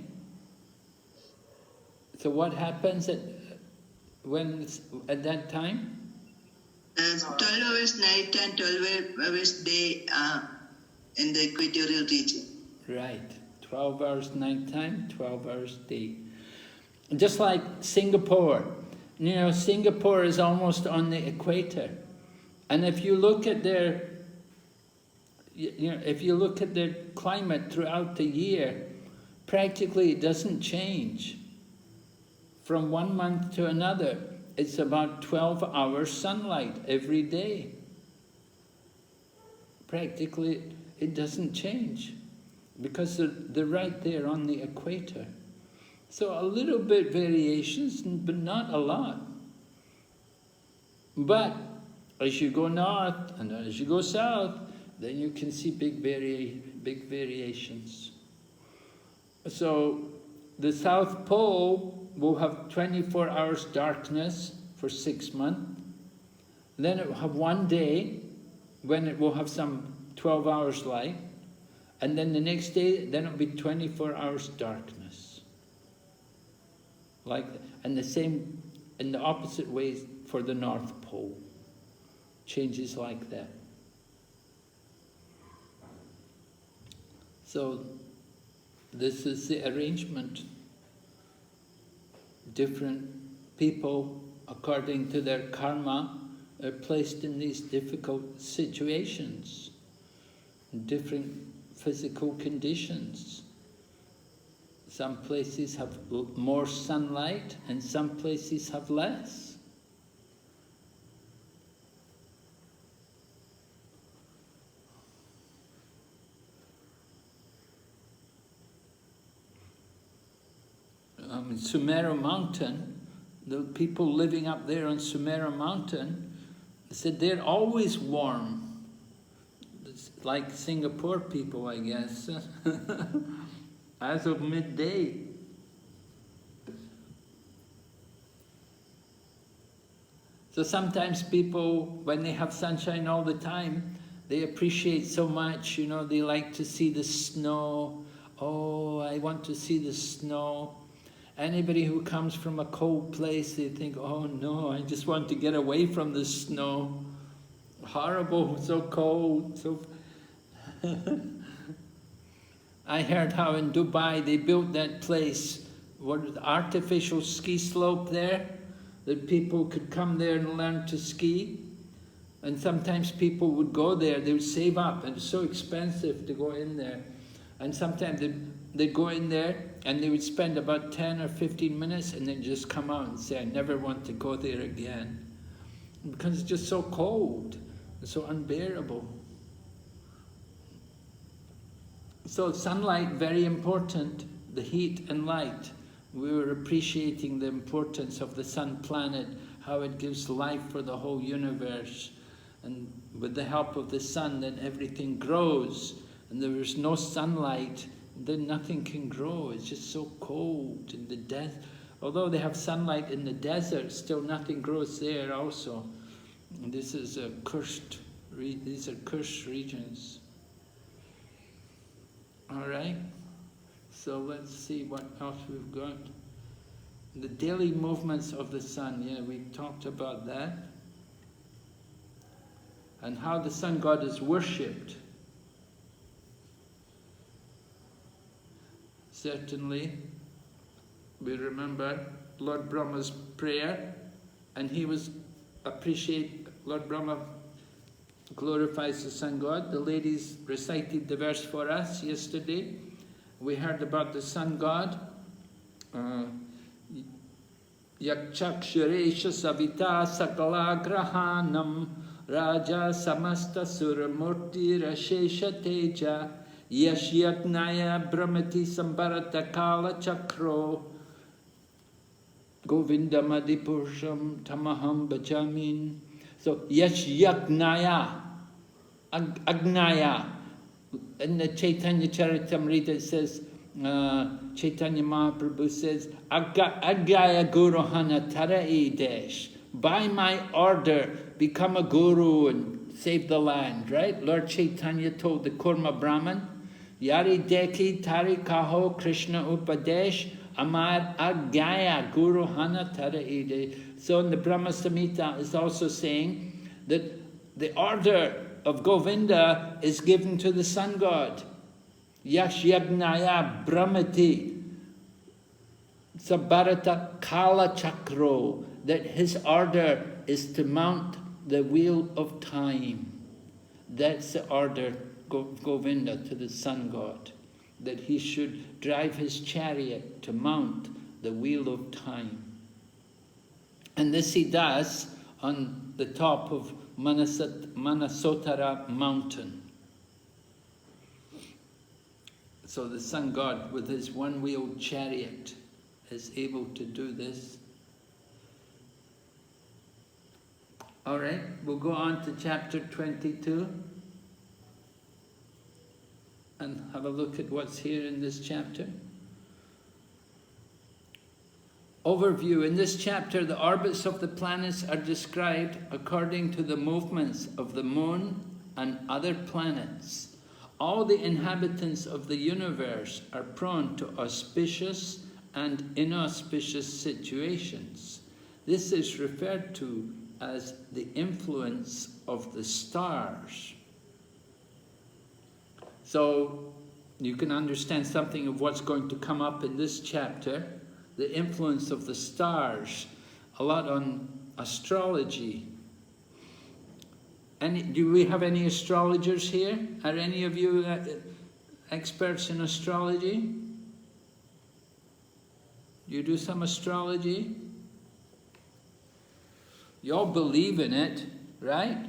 So what happens at that time? 12 hours night and 12 hours day in the equatorial region. Right. 12 hours night time, 12 hours day. Just like Singapore. You know, Singapore is almost on the equator. And if you look at their, if you look at their climate throughout the year, practically it doesn't change. From one month to another, it's about 12 hours sunlight every day. Practically it doesn't change because they're right there on the equator. So a little bit variations, but not a lot. But as you go north and as you go south, then you can see big variations. So the South Pole will have 24 hours darkness for 6 months. Then it will have one day when it will have some 12 hours light. And then the next day, then it will be 24 hours darkness. And the same, in the opposite ways for the North Pole. Changes like that. So this is the arrangement. Different people, according to their karma, are placed in these difficult situations, different physical conditions. Some places have more sunlight and some places have less. In Sumera Mountain, the people living up there on Sumera Mountain said they're always warm. It's like Singapore people, I guess, as of midday. So sometimes people, when they have sunshine all the time, they appreciate so much, you know, they like to see the snow. Oh, I want to see the snow. Anybody who comes from a cold place, they think, oh no, I just want to get away from the snow. Horrible, so cold. So I heard how in Dubai they built that place, what artificial ski slope there, that people could come there and learn to ski. And sometimes people would go there, they would save up, and it's so expensive to go in there. And sometimes they'd go in there and they would spend about 10 or 15 minutes and then just come out and say, I never want to go there again. Because it's just so cold, it's so unbearable. So sunlight, very important, the heat and light. We were appreciating the importance of the sun planet, how it gives life for the whole universe. And with the help of the sun, then everything grows. And there is no sunlight, then nothing can grow. It's just so cold in the desert. Although they have sunlight in the desert, still nothing grows there also. And this is a cursed. These are cursed regions. All right. So let's see what else we've got. The daily movements of the sun. Yeah, we talked about that. And how the sun god is worshipped. Certainly, we remember Lord Brahma's prayer, and he was Lord Brahma glorifies the sun god. The ladies recited the verse for us yesterday. We heard about the sun god. Yakchakshuresha savita sakala grahanam raja samasta suramurti rashesha teja Yashyatnaya Brahmati Sambarata Kala Chakro Govinda Madhipurusham Tamaham Bhajamin. So Yashyatnaya Agnaya. In the Chaitanya Charitamrita it says, Chaitanya Mahaprabhu says, Agaya Guruhana Tarai Desh. By my order, become a guru and save the land, right? Lord Chaitanya told the Kurma Brahman, Yari Deki Tari Kaho Krishna Upadesh Amar Agaya Guru Hana Taraide. So in the Brahma Samhita is also saying that the order of Govinda is given to the sun god. Yashyabnaya Brahmati Sabharata Kala Chakro. That his order is to mount the wheel of time. That's the order of Govinda to the sun god, that he should drive his chariot to mount the wheel of time. And this he does on the top of Manasotara mountain. So the sun god with his one-wheeled chariot is able to do this. All right, we'll go on to chapter 22 and have a look at what's here in this chapter. Overview. In this chapter, the orbits of the planets are described according to the movements of the moon and other planets. All the inhabitants of the universe are prone to auspicious and inauspicious situations. This is referred to as the influence of the stars. So you can understand something of what's going to come up in this chapter, the influence of the stars, a lot on astrology. Do we have any astrologers here? Are any of you experts in astrology? You do some astrology? You all believe in it, right?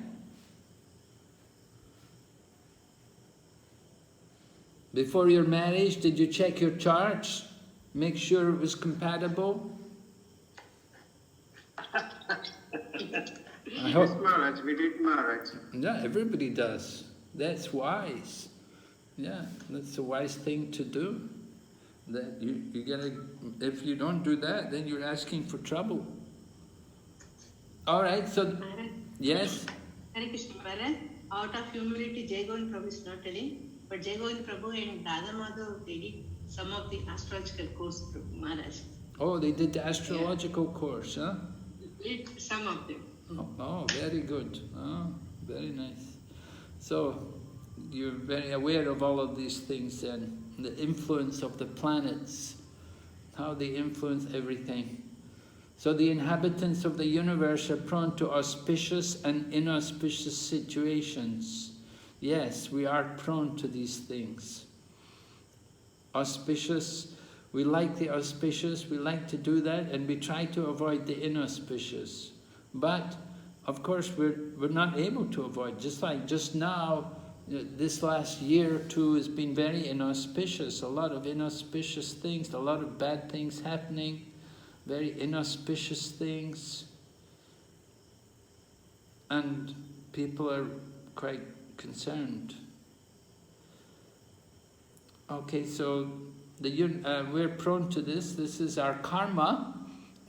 Before your marriage, did you check your charts? Make sure it was compatible? Yes, Maharaj, we did, Maharaj. Yeah, everybody does. That's wise. Yeah, that's a wise thing to do. That you gotta, if you don't do that, then you're asking for trouble. All right, so Maharaj, yes. Hare Krishna Maharaj, out of humility, Jai Govind Prabhu is not telling, but Jai Govind Prabhu and Radha Madhav, they did some of the astrological course, Maharaj. Oh, they did the astrological course, huh? Did some of them. Oh, very good. Oh, very nice. So, you're very aware of all of these things then. The influence of the planets, how they influence everything. So the inhabitants of the universe are prone to auspicious and inauspicious situations. Yes, we are prone to these things. Auspicious, we like the auspicious, we like to do that, and we try to avoid the inauspicious. But, of course, we're not able to avoid. Just like just now, this last year or two has been very inauspicious. A lot of inauspicious things, a lot of bad things happening, very inauspicious things. And people are quite concerned. Okay, so we're prone to this. This is our karma.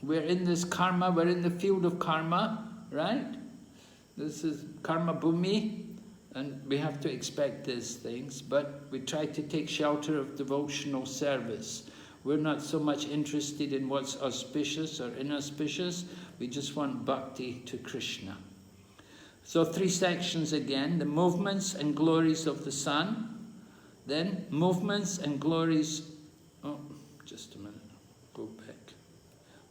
We're in this karma, we're in the field of karma, right? This is karma bhumi, and we have to expect these things, but we try to take shelter of devotional service. We're not so much interested in what's auspicious or inauspicious, we just want bhakti to Krishna. So 3 sections again, the movements and glories of the sun, then movements and glories, oh, just a minute, go back.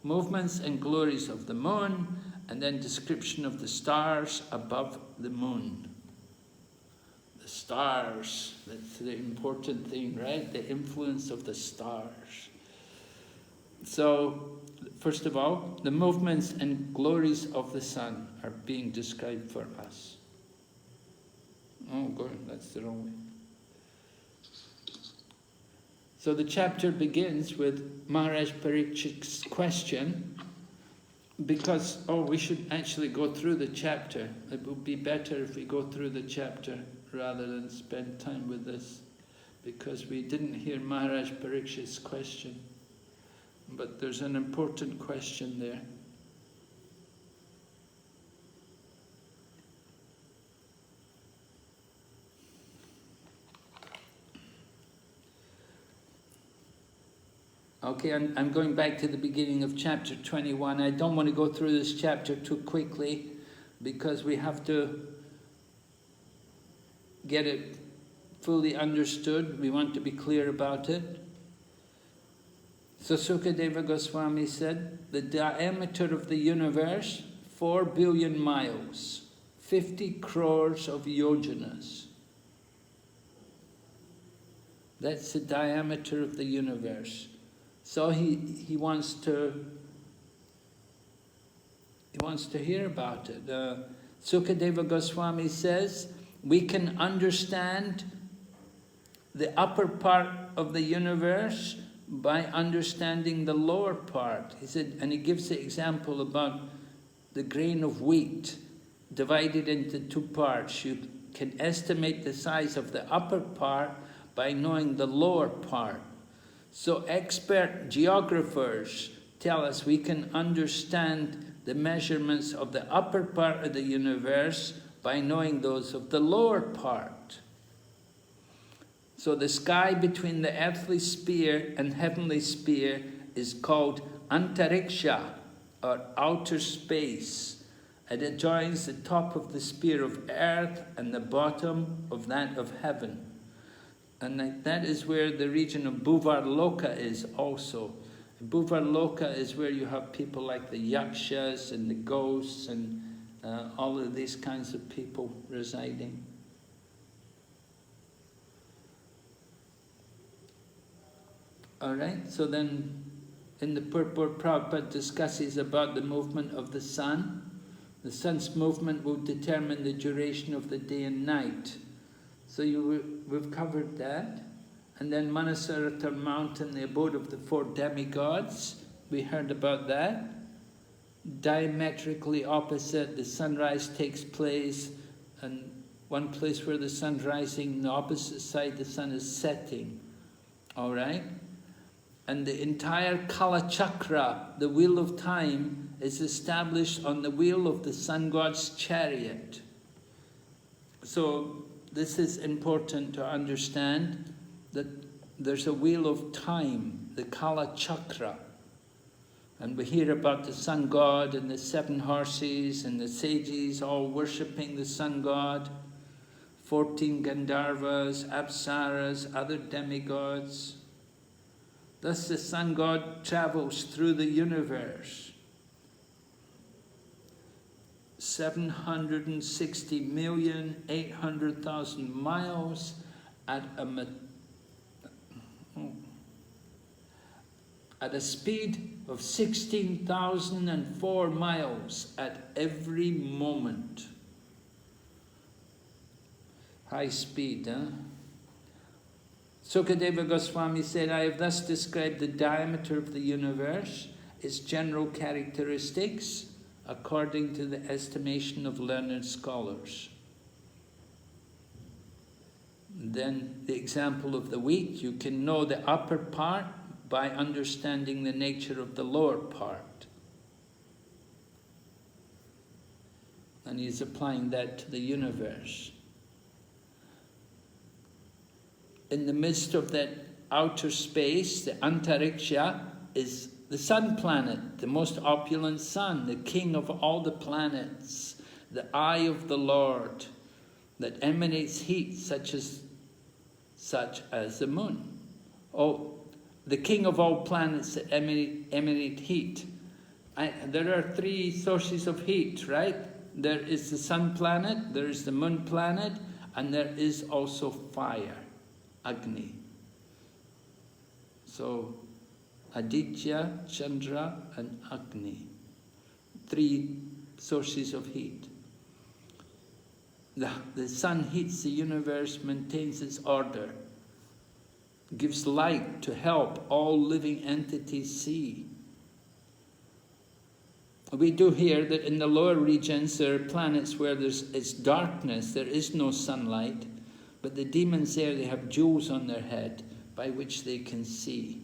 Movements and glories of the moon, and then description of the stars above the moon. The stars, that's the important thing, right? The influence of the stars. So, first of all, the movements and glories of the sun are being described for us. Oh, good, that's the wrong way. So the chapter begins with Maharaj Parikshit's question, because, we should actually go through the chapter. It would be better if we go through the chapter rather than spend time with this, because we didn't hear Maharaj Parikshit's question. But there's an important question there. Okay, I'm going back to the beginning of chapter 21. I don't want to go through this chapter too quickly because we have to get it fully understood. We want to be clear about it. So Sukadeva Goswami said, the diameter of the universe, 4 billion miles. 50 crores of yojanas. That's the diameter of the universe. So he wants to hear about it. Sukadeva Goswami says, we can understand the upper part of the universe by understanding the lower part. He said, and he gives the example about the grain of wheat divided into two parts. You can estimate the size of the upper part by knowing the lower part. So expert geographers tell us we can understand the measurements of the upper part of the universe by knowing those of the lower part. So the sky between the earthly sphere and heavenly sphere is called antariksha, or outer space. It adjoins the top of the sphere of earth and the bottom of that of heaven. And that is where the region of Bhuvarloka is also. Bhuvarloka is where you have people like the yakshas and the ghosts and all of these kinds of people residing. Alright, so then in the purport Prabhupada discusses about the movement of the sun. The sun's movement will determine the duration of the day and night. So we've covered that. And then Manasarata mountain, the abode of the 4 demigods, we heard about that. Diametrically opposite, the sunrise takes place, and one place where the sun's rising, the opposite side the sun is setting. All right? And the entire Kala Chakra, the wheel of time, is established on the wheel of the sun god's chariot. So this is important to understand, that there's a wheel of time, the Kala Chakra. And we hear about the sun god and the 7 horses and the sages all worshipping the sun god, 14 Gandharvas, Apsaras, other demigods. Thus the sun god travels through the universe. 760,800,000 miles at a speed of 16,004 miles at every moment. High speed, huh? Sukadeva Goswami said, I have thus described the diameter of the universe, its general characteristics, according to the estimation of learned scholars. Then the example of the wheat, you can know the upper part by understanding the nature of the lower part. And he's applying that to the universe. In the midst of that outer space, the antariksha, is the sun planet, the most opulent sun, the king of all the planets, the eye of the Lord, that emanates heat such as the moon. Oh, the king of all planets that emanate heat. There are 3 sources of heat, right? There is the sun planet, there is the moon planet, and there is also fire, Agni. So, Aditya, Chandra, and Agni. 3 sources of heat. The sun heats the universe, maintains its order, gives light to help all living entities see. We do hear that in the lower regions there are planets where it's darkness, there is no sunlight, but the demons there, they have jewels on their head by which they can see.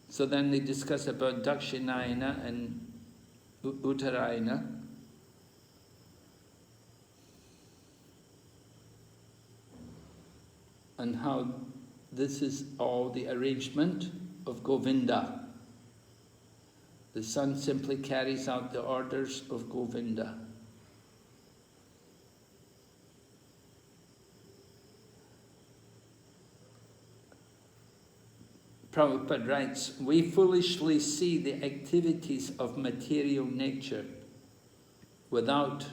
So then they discuss about Dakshinayana and Uttarayana. And how this is all the arrangement of Govinda. The sun simply carries out the orders of Govinda. Prabhupada writes, we foolishly see the activities of material nature without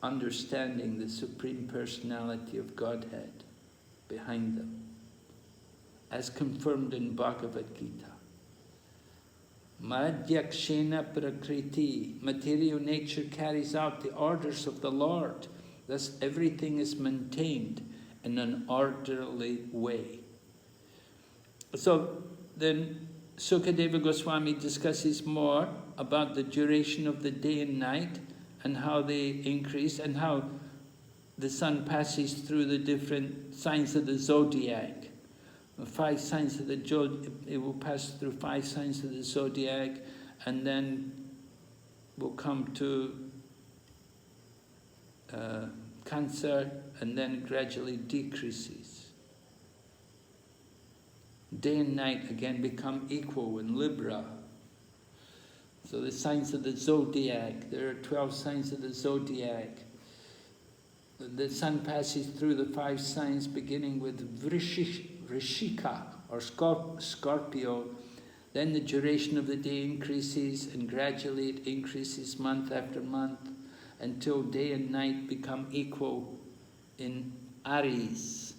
understanding the Supreme Personality of Godhead behind them, as confirmed in Bhagavad Gita. Madhyakshena prakriti, material nature carries out the orders of the Lord, thus everything is maintained in an orderly way. So then Sukadeva Goswami discusses more about the duration of the day and night and how they increase and how the sun passes through the different signs of the zodiac. 5 signs of the zodiac, it will pass through 5 signs of the zodiac, and then will come to Cancer, and then gradually decreases. Day and night again become equal in Libra. So the signs of the zodiac, there are 12 signs of the zodiac. The sun passes through the 5 signs beginning with Vrishika or Scorpio. Then the duration of the day increases, and gradually it increases month after month until day and night become equal in Aries.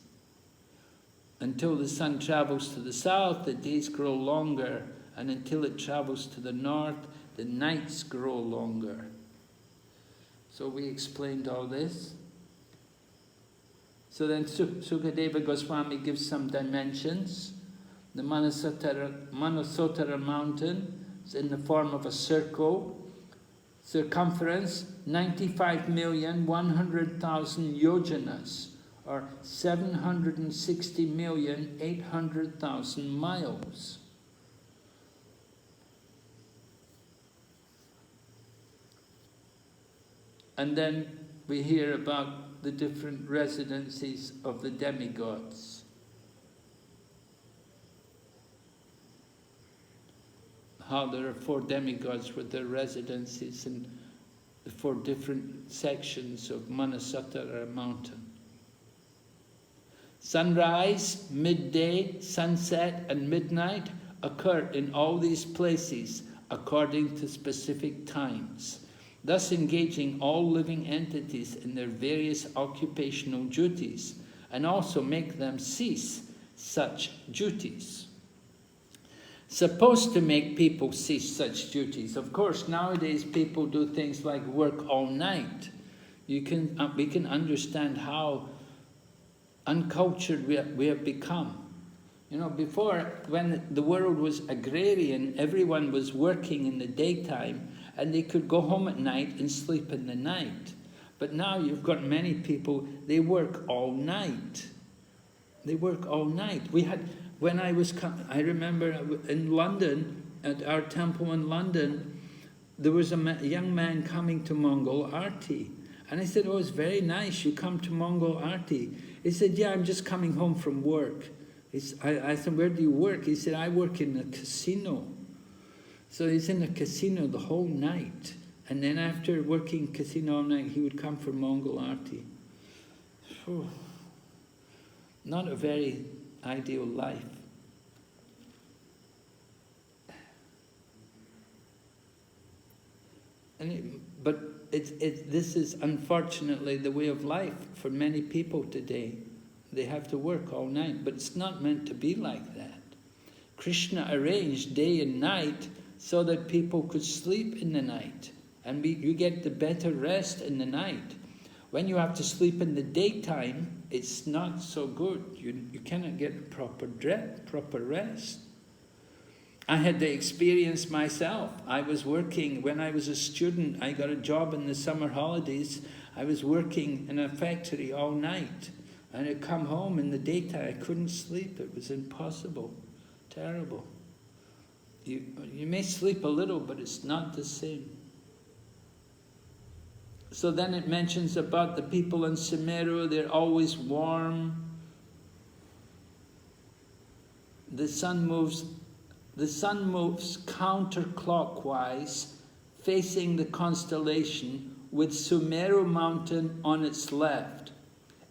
Until the sun travels to the south, the days grow longer, and until it travels to the north, the nights grow longer. So we explained all this. So then Sukadeva Goswami gives some dimensions. The Manasotara mountain is in the form of a circle. Circumference 95,100,000 yojanas, or 760,800,000 miles. And then we hear about the different residencies of the demigods. How there are 4 demigods with their residencies in the 4 different sections of Manasotara mountain. Sunrise, midday, sunset, and midnight occur in all these places according to specific times, thus engaging all living entities in their various occupational duties, and also make them cease such duties. Supposed to make people cease such duties. Of course, nowadays people do things like work all night. We can understand how uncultured we have become. You know, before, when the world was agrarian, everyone was working in the daytime, and they could go home at night and sleep in the night. But now you've got many people, they work all night. They work all night. I remember in London, at our temple in London, there was a young man coming to Mongol Aarti. And I said, oh, it's very nice, you come to Mongol Aarti. He said, yeah, I'm just coming home from work. I said, where do you work? He said, I work in a casino. So he's in a casino the whole night. And then after working casino all night, he would come for Mongol Aarti. Not a very ideal life. This is unfortunately the way of life for many people today. They have to work all night, but it's not meant to be like that. Krishna arranged day and night so that people could sleep in the night, and you get the better rest in the night. When you have to sleep in the daytime, it's not so good. You cannot get proper rest. I had the experience myself. I was working, when I was a student, I got a job in the summer holidays. I was working in a factory all night. And I'd come home in the daytime, I couldn't sleep. It was impossible, terrible. You may sleep a little, but it's not the same. So then it mentions about the people in Sumeru, they're always warm. The sun moves counterclockwise, facing the constellation, with Sumeru mountain on its left.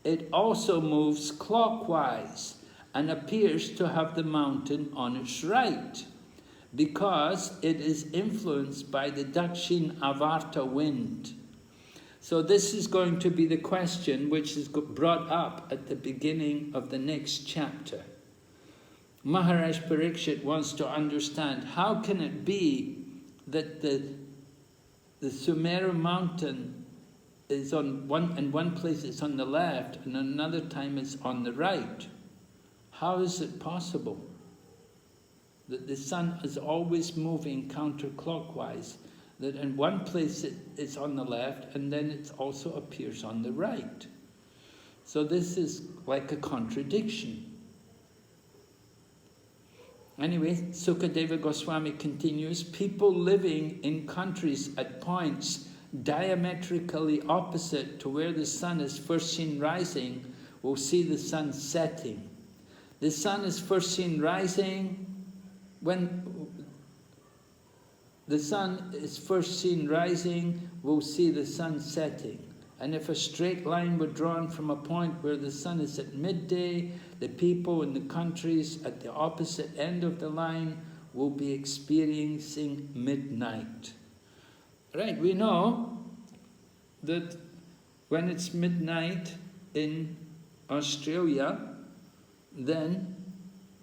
It also moves clockwise and appears to have the mountain on its right, because it is influenced by the Dakshin Avarta wind. So this is going to be the question which is brought up at the beginning of the next chapter. Maharaj Parikshit wants to understand, how can it be that the Sumeru mountain is in one place it's on the left, and another time it's on the right? How is it possible that the sun is always moving counterclockwise, that in one place it's on the left and then it also appears on the right? So this is like a contradiction. Anyway, Sukadeva Goswami continues, people living in countries at points diametrically opposite to where the sun is first seen rising will see the sun setting. The sun is first seen rising when the sun is first seen rising, we'll see the sun setting. And if a straight line were drawn from a point where the sun is at midday, the people in the countries at the opposite end of the line will be experiencing midnight. Right, we know that when it's midnight in Australia, then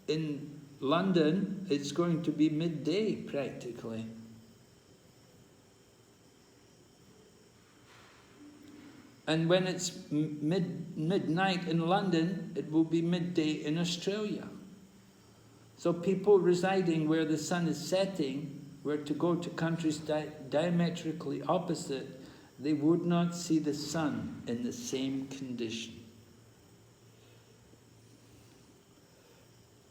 in London it's going to be midday practically. And when it's midnight in London, it will be midday in Australia. So people residing where the sun is setting, were to go to countries diametrically opposite, they would not see the sun in the same condition.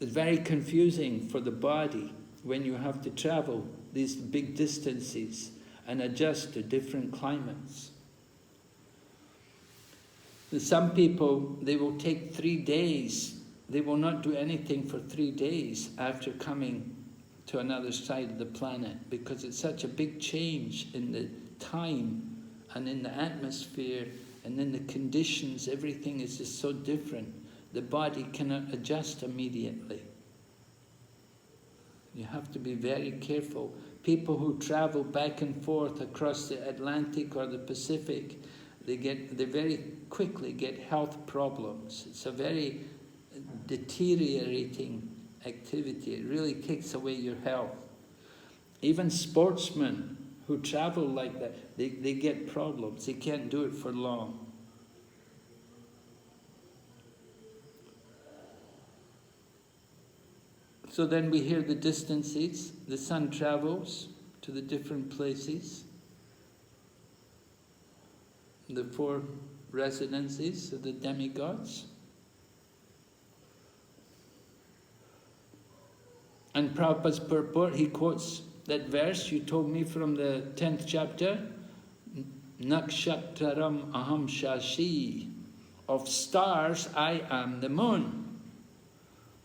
It's very confusing for the body when you have to travel these big distances and adjust to different climates. Some people, they will take 3 days. They will not do anything for 3 days after coming to another side of the planet, because it's such a big change in the time and in the atmosphere and in the conditions. Everything is just so different. The body cannot adjust immediately. You have to be very careful. People who travel back and forth across the Atlantic or the Pacific, they very quickly get health problems. It's a very deteriorating activity. It really takes away your health. Even sportsmen who travel like that, they get problems. They can't do it for long. So then we hear the distances. The sun travels to the different places. The 4 residencies of the demigods. And Prabhupada's purport, he quotes that verse you told me from the 10th chapter, Nakshatraram aham shashi, of stars I am the moon.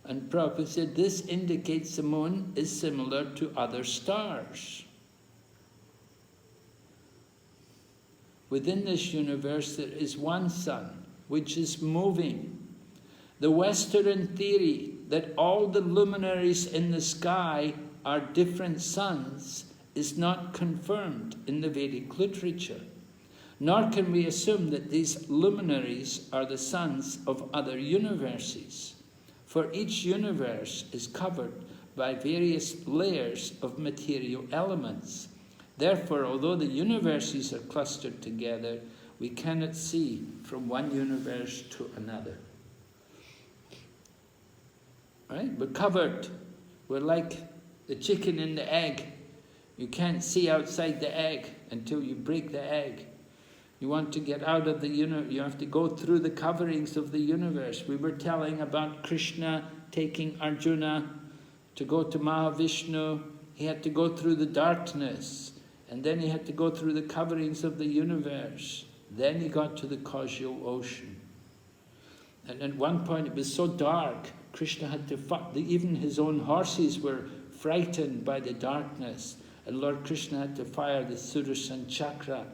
And Prabhupada said this indicates the moon is similar to other stars. Within this universe there is one sun, which is moving. The Western theory that all the luminaries in the sky are different suns is not confirmed in the Vedic literature. Nor can we assume that these luminaries are the suns of other universes, for each universe is covered by various layers of material elements. Therefore, although the universes are clustered together, we cannot see from one universe to another. Right? We're covered. We're like the chicken in the egg. You can't see outside the egg until you break the egg. You want to get out of the universe, you have to go through the coverings of the universe. We were telling about Krishna taking Arjuna to go to Mahavishnu. He had to go through the darkness. And then he had to go through the coverings of the universe. Then he got to the causal ocean. And at one point it was so dark, Krishna had to fight. Even his own horses were frightened by the darkness. And Lord Krishna had to fire the Sudarshan Chakra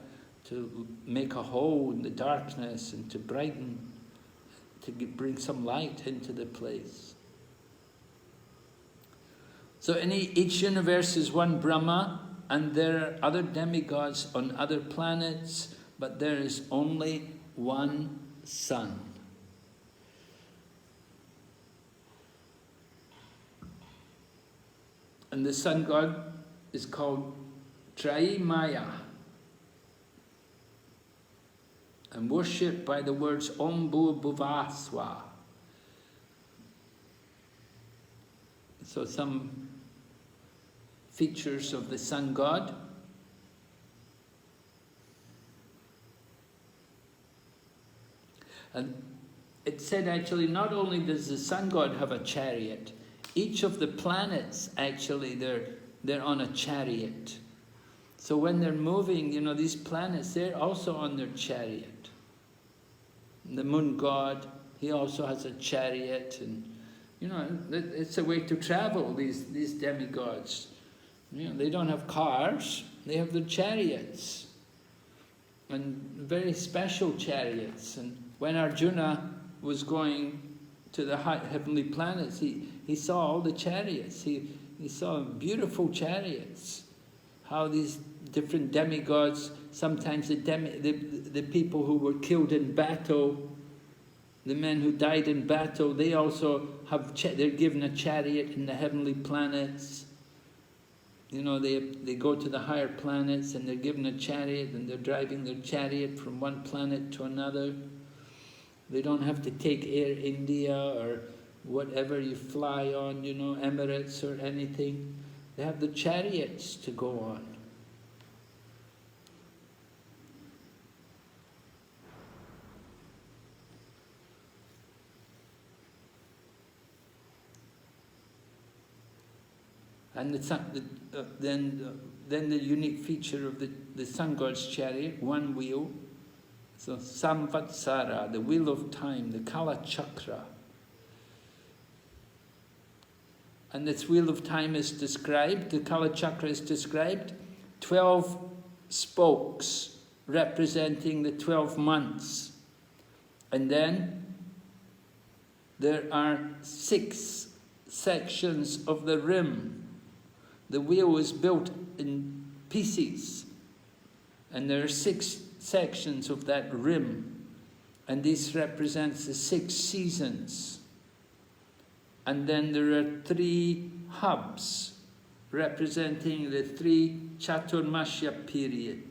to make a hole in the darkness and to brighten, to bring some light into the place. So in each universe is one Brahma, and there are other demigods on other planets, but there is only one sun. And the sun god is called Traimaya, and worshipped by the words Om Bhu Bhuvaswa. So some features of the sun god. And it said actually not only does the sun god have a chariot, each of the planets actually they're on a chariot. So when they're moving, you know, these planets, they're also on their chariot. The moon god, he also has a chariot, and you know, it's a way to travel, these demigods. You know, they don't have cars, they have their chariots. And very special chariots. And when Arjuna was going to the heavenly planets, he saw all the chariots. He saw beautiful chariots. How these different demigods, sometimes the people who were killed in battle, the men who died in battle, they also have, they're given a chariot in the heavenly planets. You know, they go to the higher planets and they're given a chariot and they're driving their chariot from one planet to another. They don't have to take Air India or whatever you fly on, you know, Emirates or anything. They have the chariots to go on. And then the unique feature of the sun god's chariot, one wheel. So Samvatsara, the wheel of time, the Kala Chakra. And this wheel of time is described, the Kala Chakra is described, 12 spokes representing the 12 months. And then there are 6 sections of the rim. The wheel is built in pieces, and there are 6 sections of that rim, and this represents the 6 seasons. And then there are 3 hubs representing the 3 Chaturmasya period.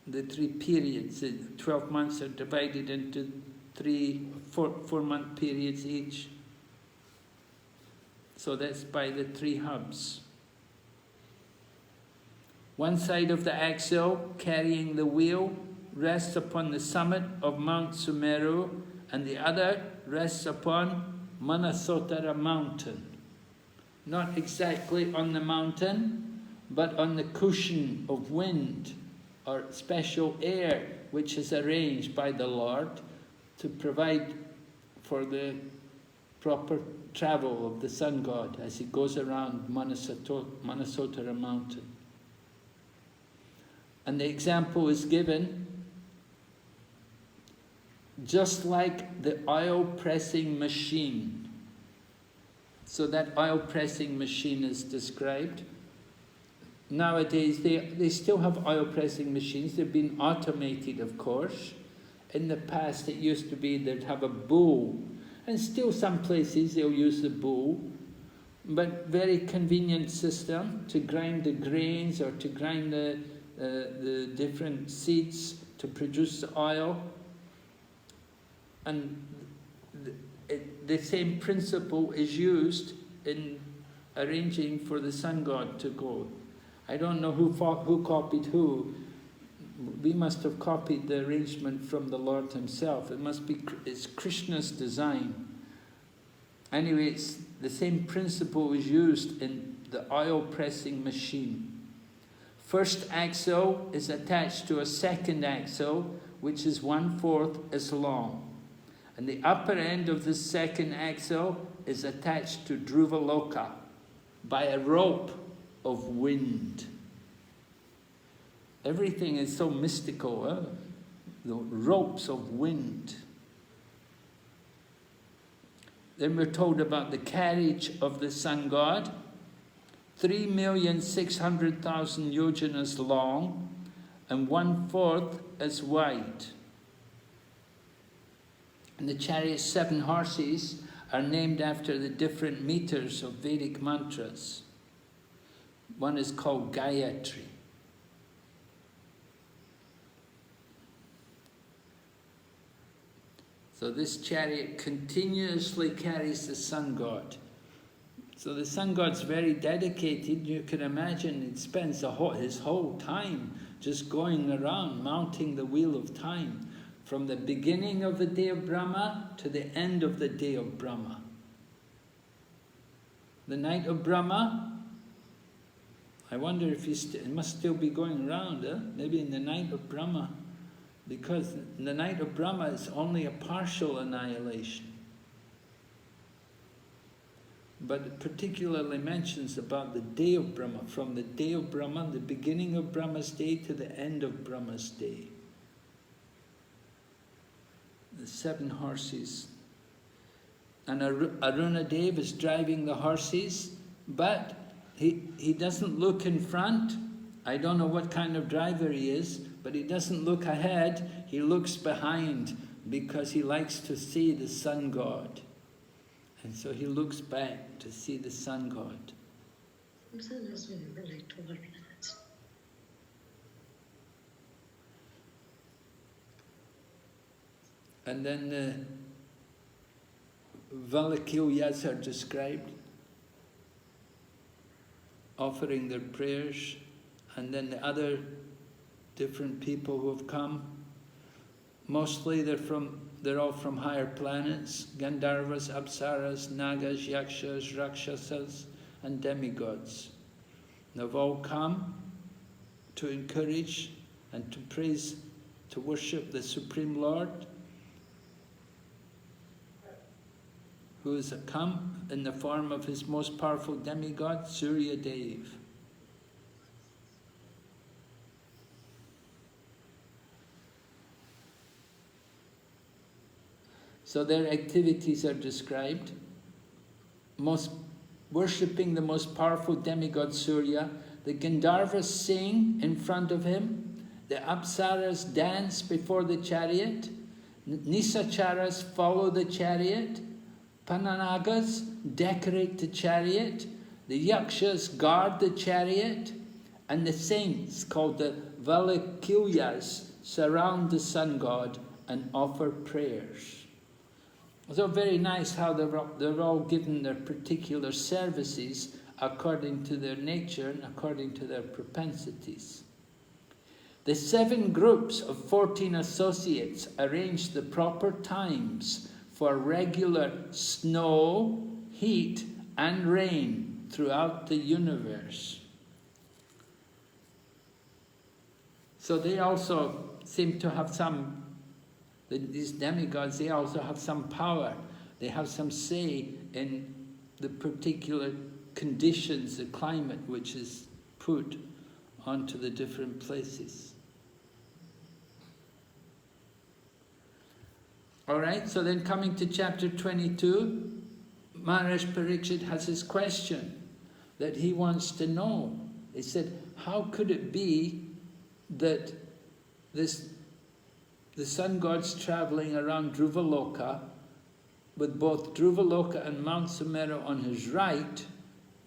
The 3 periods, the 12 months are divided into 4-month periods each. So that's by the 3 hubs. One side of the axle, carrying the wheel, rests upon the summit of Mount Sumeru, and the other rests upon Manasotara mountain. Not exactly on the mountain, but on the cushion of wind or special air which is arranged by the Lord to provide for the proper travel of the sun god as he goes around Manasotara mountain. And the example is given just like the oil pressing machine. So that oil pressing machine is described. Nowadays they still have oil pressing machines. They've been automated, of course. In the past it used to be they'd have a bowl, and still some places they'll use the bowl, but very convenient system to grind the grains or to grind the different seeds to produce the oil. And the same principle is used in arranging for the sun god to go. I don't know who copied who. We must have copied the arrangement from the Lord himself. It's Krishna's design. Anyway, it's the same principle is used in the oil pressing machine. First axle is attached to a second axle, which is 1/4 as long. And the upper end of the second axle is attached to Dhruvaloka by a rope of wind. Everything is so mystical, huh? The ropes of wind. Then we're told about the carriage of the sun god, 3,600,000 yojanas long and 1/4 as wide. And the chariot's 7 horses are named after the different meters of Vedic mantras. One is called Gayatri. So this chariot continuously carries the sun god. So the sun god's very dedicated. You can imagine it spends his whole time just going around, mounting the wheel of time, from the beginning of the day of Brahma to the end of the day of Brahma. The night of Brahma, I wonder if he must still be going around, maybe in the night of Brahma, because the night of Brahma is only a partial annihilation. But it particularly mentions about the day of Brahma, from the day of Brahma, the beginning of Brahma's day to the end of Brahma's day. The 7 horses. And Arunadev is driving the horses, but he doesn't look in front. I don't know what kind of driver he is, but he doesn't look ahead, he looks behind, because he likes to see the sun god. And so he looks back to see the sun god. And then the Valakilyas are described, offering their prayers, and then the other different people who have come. Mostly they're all from higher planets, Gandharvas, Apsaras, Nagas, Yakshas, Rakshasas, and demigods. They've all come to encourage and to praise, to worship the Supreme Lord, who has come in the form of his most powerful demigod, Surya Dev. So their activities are described. Worshipping the most powerful demigod Surya, the Gandharvas sing in front of him, the Apsaras dance before the chariot, Nisacharas follow the chariot, Pananagas decorate the chariot, the Yakshas guard the chariot, and the saints, called the Valakilyas, surround the sun god and offer prayers. So very nice how they're all given their particular services according to their nature and according to their propensities. The 7 groups of 14 associates arrange the proper times for regular snow, heat, and rain throughout the universe. So they also seem to have these demigods, they also have some power. They have some say in the particular conditions, the climate which is put onto the different places. Alright, so then coming to chapter 22, Maharaj Parikshit has his question that he wants to know. He said, how could it be that the sun god's traveling around Dhruvaloka with both Dhruvaloka and Mount Sumeru on his right,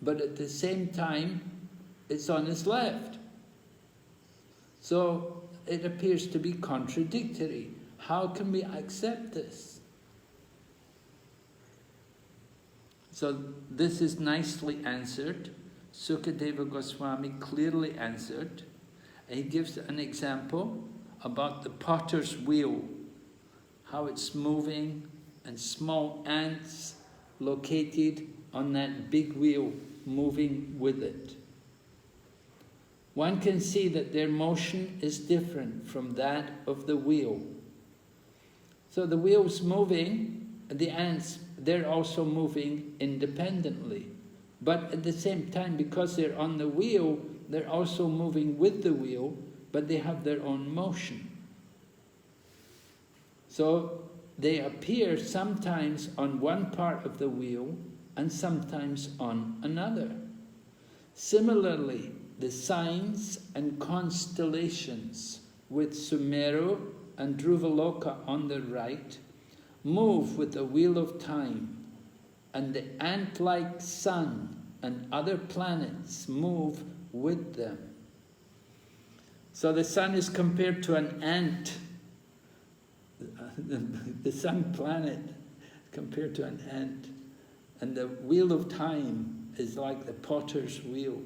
but at the same time it's on his left? So it appears to be contradictory. How can we accept this? So this is nicely answered. Sukadeva Goswami clearly answered. He gives an example about the potter's wheel, how it's moving, and small ants located on that big wheel moving with it. One can see that their motion is different from that of the wheel. So the wheel's moving, the ants, they're also moving independently. But at the same time, because they're on the wheel, they're also moving with the wheel, but they have their own motion. So they appear sometimes on one part of the wheel and sometimes on another. Similarly, the signs and constellations with Sumeru and Dhruvaloka on the right move with the wheel of time, and the ant-like sun and other planets move with them. So the sun is compared to an ant. The sun planet compared to an ant. And the wheel of time is like the potter's wheel.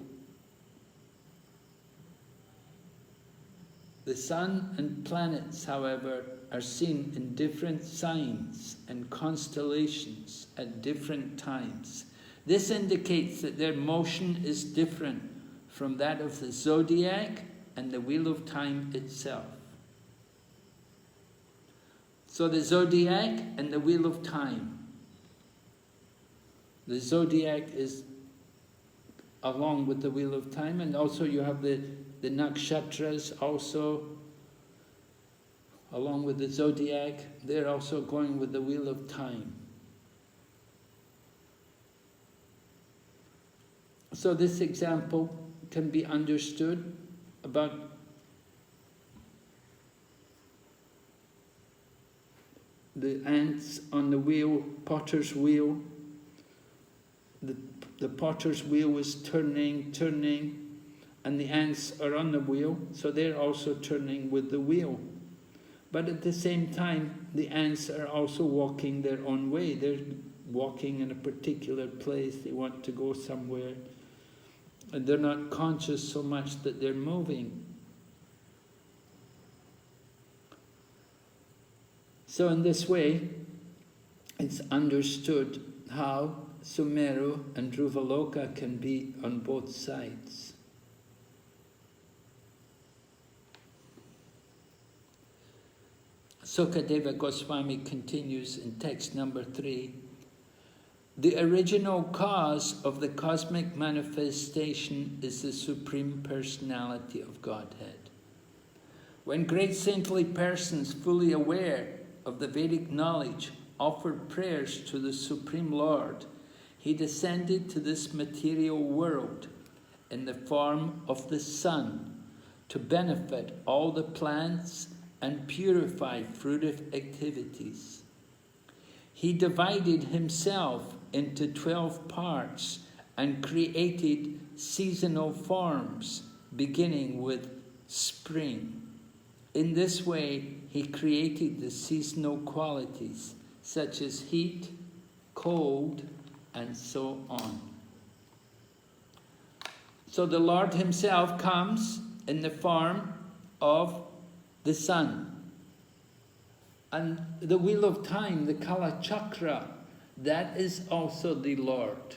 The sun and planets, however, are seen in different signs and constellations at different times. This indicates that their motion is different from that of the zodiac and the wheel of time itself. So the zodiac and the wheel of time. The zodiac is along with the wheel of time, and also you have the nakshatras also along with the zodiac. They're also going with the wheel of time. So this example can be understood about the ants on the wheel, potter's wheel. The potter's wheel is turning, and the ants are on the wheel, so they're also turning with the wheel. But at the same time, the ants are also walking their own way. They're walking in a particular place, they want to go somewhere, and they're not conscious so much that they're moving. So in this way, it's understood how Sumeru and Dhruvaloka can be on both sides. Sukadeva Goswami continues in text number 3. The original cause of the cosmic manifestation is the Supreme Personality of Godhead. When great saintly persons fully aware of the Vedic knowledge offered prayers to the Supreme Lord, he descended to this material world in the form of the sun to benefit all the plants and purify fruitive activities. He divided himself into 12 parts and created seasonal forms, beginning with spring. In this way, he created the seasonal qualities, such as heat, cold, and so on. So the Lord himself comes in the form of the sun. And the wheel of time, the Kala Chakra, that is also the Lord.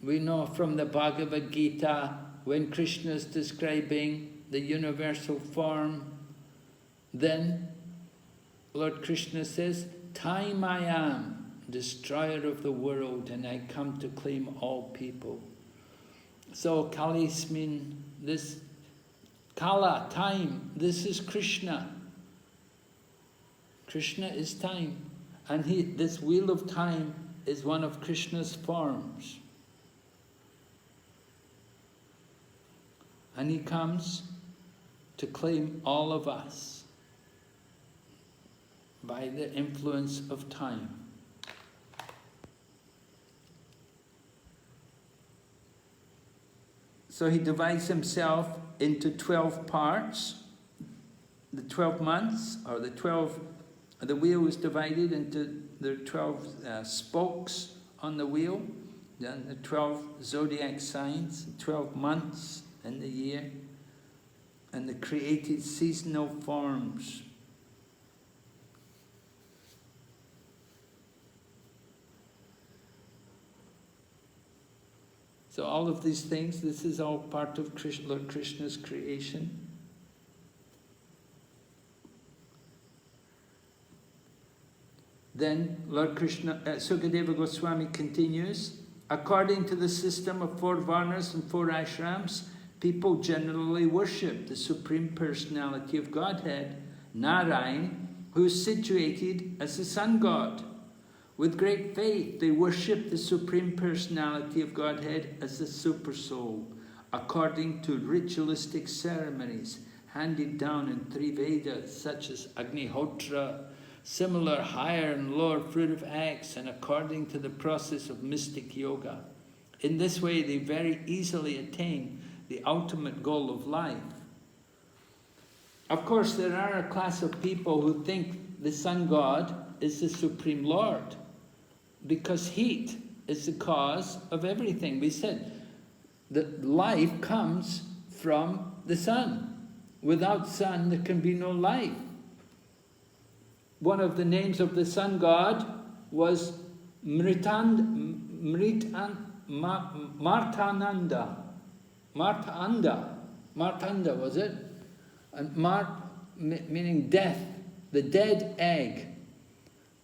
We know from the Bhagavad Gita, when Krishna is describing the universal form, then Lord Krishna says, "Time I am, destroyer of the world, and I come to claim all people." So Kalis mean this Kala, time, this is Krishna. Krishna is time, and this wheel of time is one of Krishna's forms. And he comes to claim all of us by the influence of time. So he divides himself into 12 parts. The 12 months, or the wheel is divided into the 12 spokes on the wheel, then the 12 zodiac signs, 12 months in the year, and the created seasonal forms. So all of these things, this is all part of Lord Krishna's creation. Then Lord Krishna, Sukadeva Goswami continues, according to the system of 4 varnas and 4 ashrams, people generally worship the Supreme Personality of Godhead, Narayan, who is situated as the sun god. With great faith, they worship the Supreme Personality of Godhead as the Super Soul, according to ritualistic ceremonies handed down in 3 Vedas, such as Agnihotra, similar higher and lower fruitive acts, and according to the process of mystic yoga. In this way, they very easily attain the ultimate goal of life. Of course, there are a class of people who think the sun god is the Supreme Lord, because heat is the cause of everything. We said that life comes from the sun. Without sun, there can be no life. One of the names of the sun god was Martananda. Martanda, was it? And meaning death, the dead egg.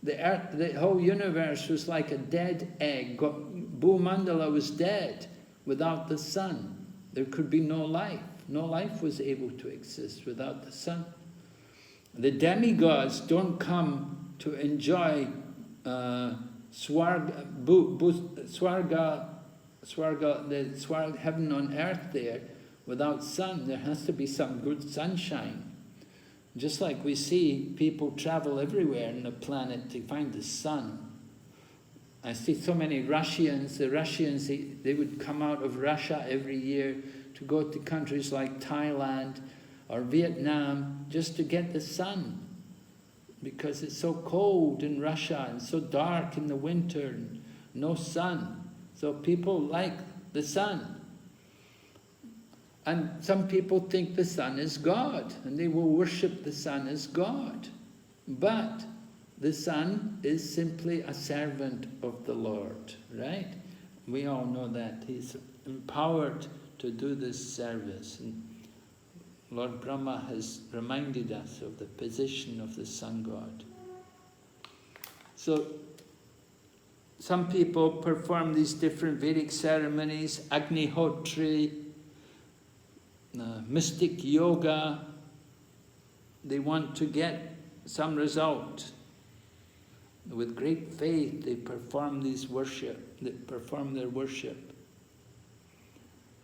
The earth, the whole universe was like a dead egg. Bhumandala was dead without the sun. There could be no life. No life was able to exist without the sun. The demigods don't come to enjoy swarga, heaven on earth there without sun. There has to be some good sunshine. Just like we see people travel everywhere in the planet to find the sun. I see so many Russians. The Russians, they would come out of Russia every year to go to countries like Thailand or Vietnam just to get the sun. Because it's so cold in Russia and so dark in the winter and no sun. So people like the sun. And some people think the sun is God, and they will worship the sun as God. But the sun is simply a servant of the Lord, right? We all know that. He's empowered to do this service. And Lord Brahma has reminded us of the position of the sun god. So, some people perform these different Vedic ceremonies, Agnihotri, mystic yoga. They want to get some result. With great faith, they perform their worship.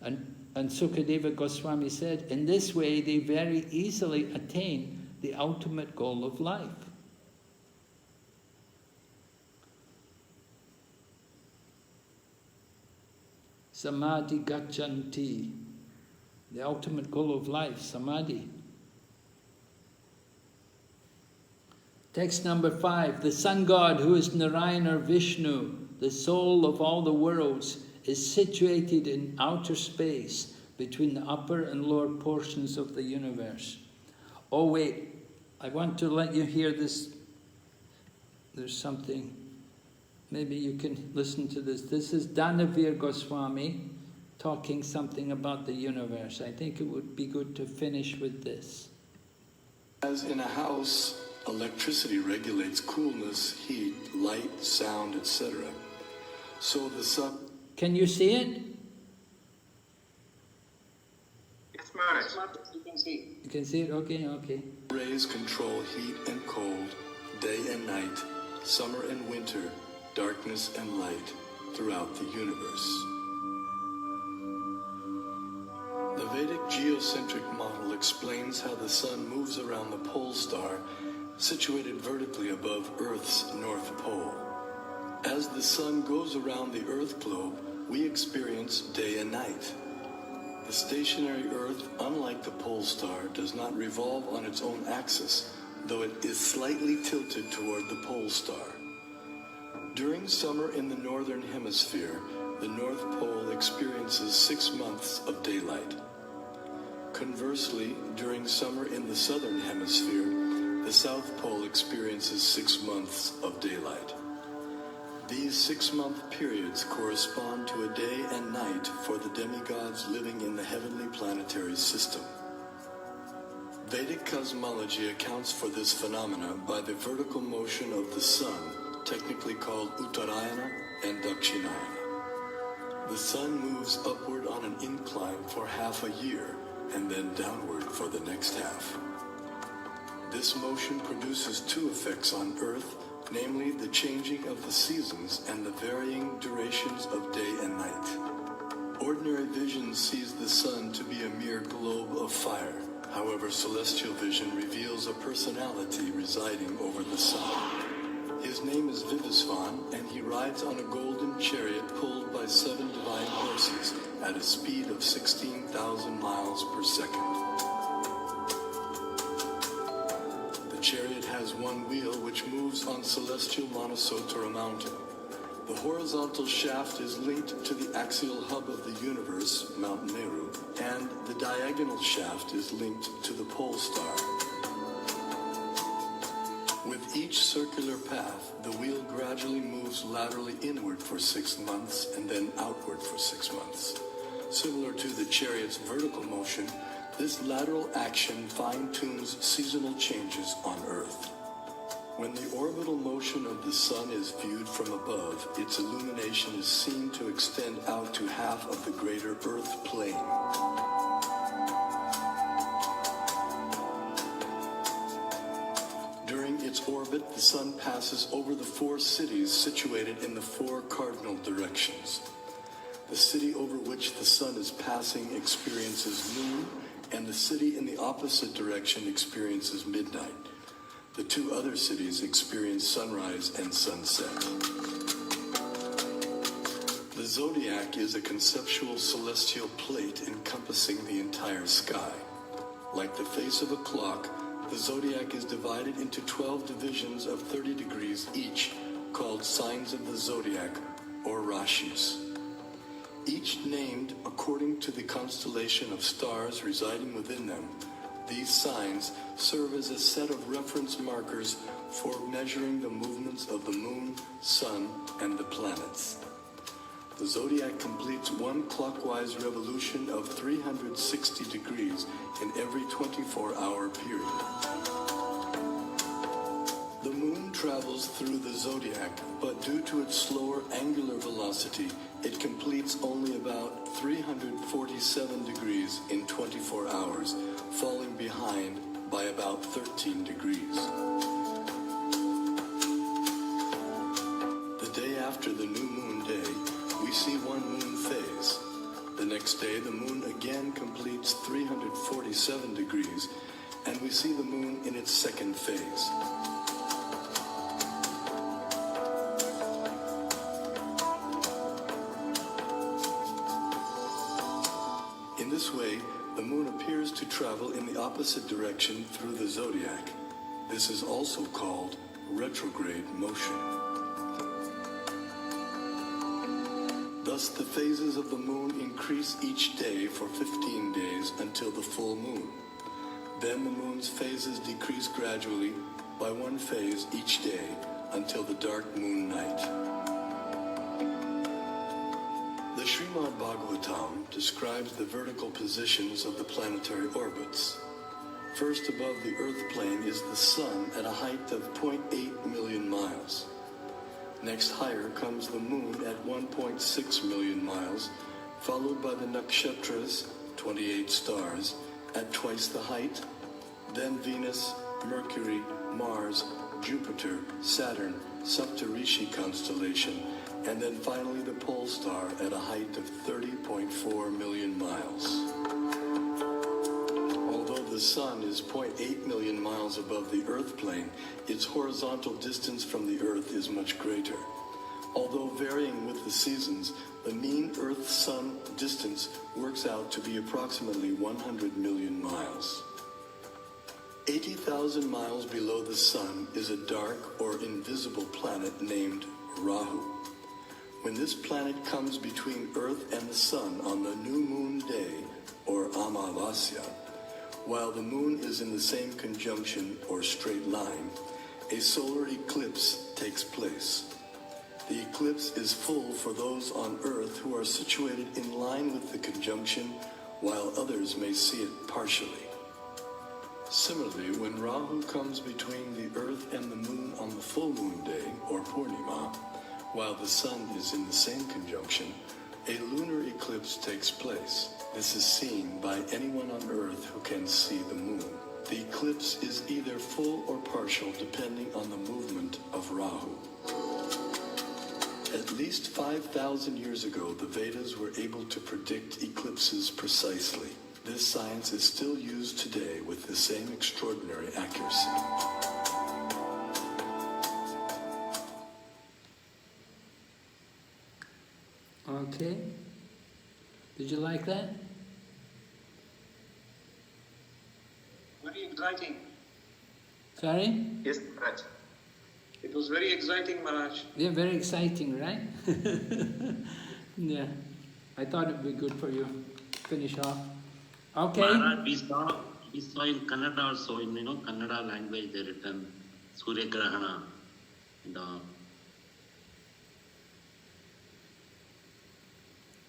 And Sukadeva Goswami said, in this way they very easily attain the ultimate goal of life. Samadhi gachanti. The ultimate goal of life, samadhi. Text number 5. The sun god, who is Narayana or Vishnu, the soul of all the worlds, is situated in outer space between the upper and lower portions of the universe. Oh wait, I want to let you hear this. There's something, maybe you can listen to this. This is Dhanavir Goswami talking something about the universe. I think it would be good to finish with this. As in a house, electricity regulates coolness, heat, light, sound, etc. So the sun... Can you see it? Yes, Maharaj. You can see. You can see it? Okay. Rays control heat and cold, day and night, summer and winter, darkness and light throughout the universe. The Vedic geocentric model explains how the sun moves around the pole star situated vertically above Earth's north pole. As the sun goes around the Earth globe, we experience day and night. The stationary Earth, unlike the pole star, does not revolve on its own axis, though it is slightly tilted toward the pole star. During summer in the northern hemisphere, the North Pole experiences 6 months of daylight. Conversely, during summer in the southern hemisphere, the South Pole experiences 6 months of daylight. These 6-month periods correspond to a day and night for the demigods living in the heavenly planetary system. Vedic cosmology accounts for this phenomena by the vertical motion of the sun, technically called Uttarayana and Dakshinayana. The sun moves upward on an incline for half a year, and then downward for the next half. This motion produces two effects on Earth, namely the changing of the seasons and the varying durations of day and night. Ordinary vision sees the sun to be a mere globe of fire. However, celestial vision reveals a personality residing over the sun. His name is Vivasvan, and he rides on a golden chariot pulled by 7 divine horses at a speed of 16,000 miles per second. The chariot has one wheel which moves on celestial Manasotra mountain. The horizontal shaft is linked to the axial hub of the universe, Mount Meru, and the diagonal shaft is linked to the pole star. With each circular path, the wheel gradually moves laterally inward for 6 months and then outward for 6 months. Similar to the chariot's vertical motion, this lateral action fine-tunes seasonal changes on Earth. When the orbital motion of the sun is viewed from above, its illumination is seen to extend out to half of the greater Earth plane. During its orbit, the sun passes over the 4 cities situated in the 4 cardinal directions. The city over which the sun is passing experiences noon, and the city in the opposite direction experiences midnight. The 2 other cities experience sunrise and sunset. The zodiac is a conceptual celestial plate encompassing the entire sky. Like the face of a clock, the zodiac is divided into 12 divisions of 30 degrees each, called signs of the zodiac, or rashis. Each named according to the constellation of stars residing within them. These signs serve as a set of reference markers for measuring the movements of the moon, sun, and the planets. The zodiac completes one clockwise revolution of 360 degrees in every 24-hour period. The moon travels through the zodiac, but due to its slower angular velocity, it completes only about 347 degrees in 24 hours, falling behind by about 13 degrees. The day after the new moon day, we see one moon phase. The next day, the moon again completes 347 degrees, and we see the moon in its second phase. In this way, the moon appears to travel in the opposite direction through the zodiac. This is also called retrograde motion. Thus, the phases of the moon increase each day for 15 days until the full moon. Then the moon's phases decrease gradually by one phase each day until the dark moon night. The Srimad Bhagavatam describes the vertical positions of the planetary orbits. First above the Earth plane is the Sun at a height of 0.8 million miles. Next higher comes the Moon at 1.6 million miles, followed by the Nakshatras, 28 stars, at twice the height, then Venus, Mercury, Mars, Jupiter, Saturn, Saptarishi constellation, and then finally the pole star at a height of 30.4 million miles. Although the Sun is 0.8 million miles above the Earth plane, its horizontal distance from the Earth is much greater. Although varying with the seasons, the mean Earth-Sun distance works out to be approximately 100 million miles. 80,000 miles below the Sun is a dark or invisible planet named Rahu. When this planet comes between Earth and the Sun on the new moon day, or Amavasya, while the moon is in the same conjunction or straight line, a solar eclipse takes place. The eclipse is full for those on Earth who are situated in line with the conjunction, while others may see it partially. Similarly, when Rahu comes between the Earth and the moon on the full moon day, or Purnima, while the Sun is in the same conjunction, a lunar eclipse takes place. This is seen by anyone on Earth who can see the moon. The eclipse is either full or partial depending on the movement of Rahu. At least 5,000 years ago, the Vedas were able to predict eclipses precisely. This science is still used today with the same extraordinary accuracy. Okay. Did you like that? Very exciting. Sorry? Yes, Maharaj. It was very exciting, Maharaj. Yeah, very exciting, right? Yeah. I thought it would be good for you. Finish off. Okay. Maharaj, we saw in Kannada also, in Kannada language they written Surya Grahana.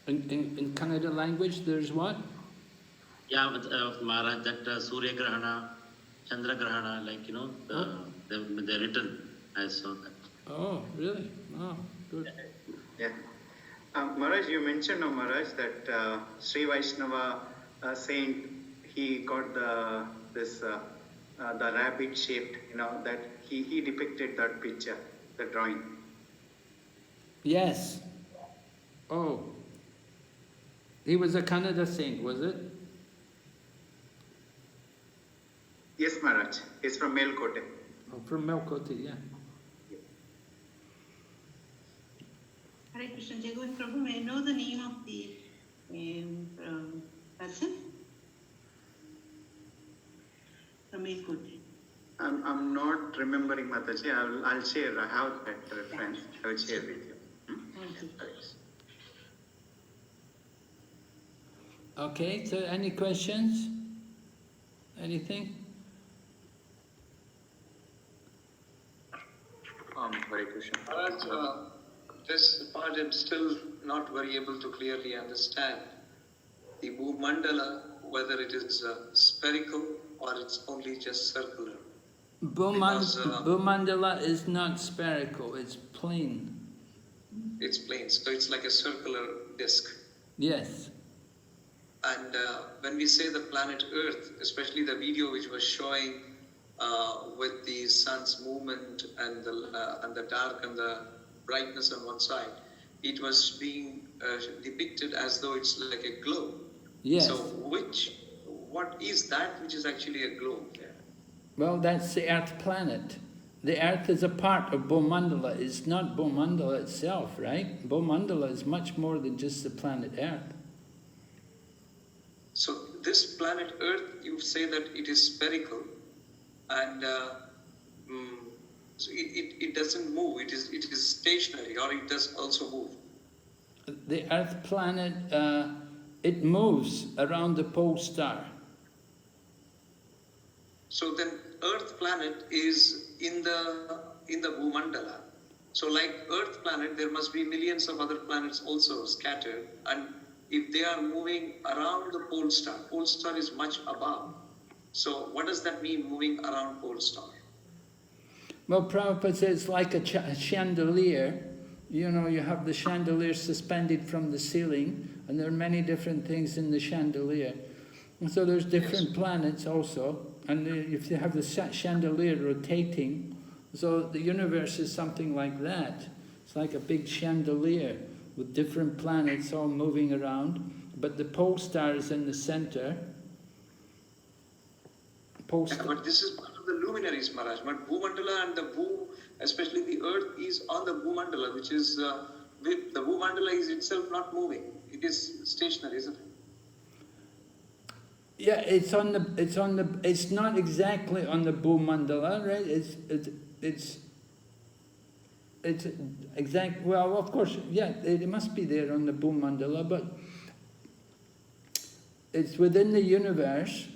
In Kannada language, there's what? Yeah, Maharaj, that Surya Grahana, Chandra Grahana, they're written. I saw that. Oh, really? Oh, good. Yeah. Maharaj, you mentioned, Maharaj, that Sri Vaishnava saint, he got the rabbit shaped, that he depicted that picture, the drawing. Yes. Oh. He was a Kannada saint, was it? Yes, Maharaj. He's from Melkote. Oh, from Melkote, yeah. Hare Krishna, Jagan Prabhu, may I know the name of the person? From Melkote. I'm not remembering, Mataji. I'll share. I have that reference. I will share with you. Thank you. Okay, so any questions? Anything? Hare Krishna. Maharaj, this part I'm still not very able to clearly understand. The Bhumandala, whether it is spherical or it's only just circular. Bhumandala is not spherical, it's plain. It's plain, so it's like a circular disc. Yes. And when we say the planet Earth, especially the video which was showing with the sun's movement and the dark and the brightness on one side, it was being depicted as though it's like a globe. Yes. So what is that which is actually a globe there? Well, that's the Earth planet. The Earth is a part of Bhumandala. It's not Bhumandala itself, right? Bhumandala is much more than just the planet Earth. So this planet Earth, you say that it is spherical, and so it doesn't move. It is stationary, or it does also move. The Earth planet, it moves around the pole star. So then, Earth planet is in the Bhumandala. So like Earth planet, there must be millions of other planets also scattered, and if they are moving around the pole star is much above. So what does that mean, moving around pole star? Well, Prabhupada says it's like a chandelier. You know, you have the chandelier suspended from the ceiling, and there are many different things in the chandelier. And so there's different planets also, and if you have the chandelier rotating, so the universe is something like that. It's like a big chandelier with different planets all moving around, but the pole star is in the center. But this is part of the luminaries, Maharaj. But Bhumandala and the Bhu, especially the Earth, is on the Bhumandala, which is the Bhumandala is itself not moving. It is stationary, isn't it? Yeah, it's not exactly on the Bhumandala, right? It's exact. Well, of course, yeah, it must be there on the Bhumandala, but it's within the universe.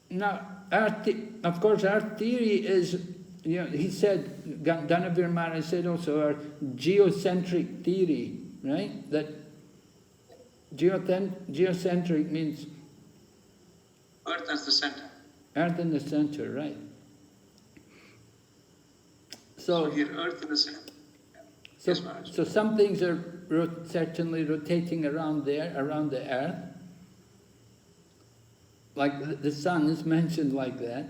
Now, of course, our theory is, he said, Dhanavir Maharaj said also, our geocentric theory, right? That geocentric means Earth as the center. Earth in the center, right? So here, Earth in the center. Yes, Maharaj. So some things are certainly rotating around there, around the Earth. Like the sun is mentioned like that.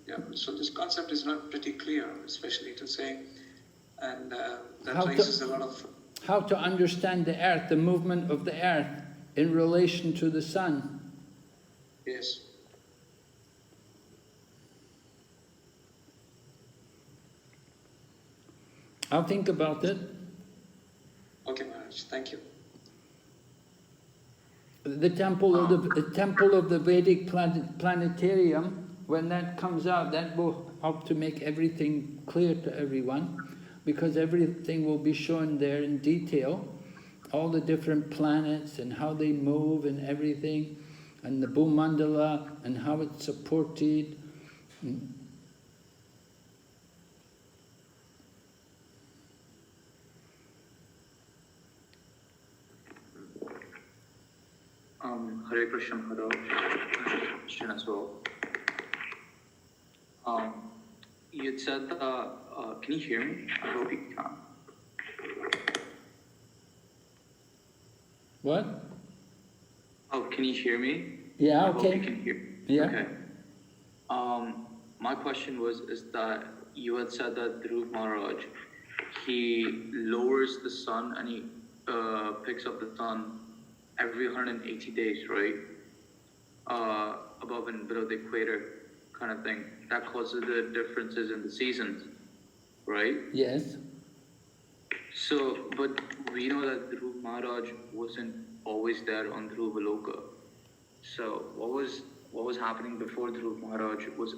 Yeah, so this concept is not pretty clear, especially to say, and that How raises a lot of... How to understand the earth, the movement of the earth in relation to the sun. Yes. I'll think about it. Okay, Maharaj, thank you. The temple of the Vedic planetarium, when that comes out, that will help to make everything clear to everyone, because everything will be shown there in detail, all the different planets and how they move and everything, and the Bhumandala and how it's supported. Hare Krishna Maharaj, Krishna as well. You had said that, can you hear me? I hope you can. What? Oh, can you hear me? Yeah, I okay. hope you can hear me. Yeah. Okay. My question is that you had said that Dhruv Maharaj, he lowers the sun and he picks up the sun every 180 days, right? Above and below the equator kind of thing. That causes the differences in the seasons, right? Yes. So, but we know that Dhruv Maharaj wasn't always there on Dhruvaloka. So, what was happening before Dhruv Maharaj was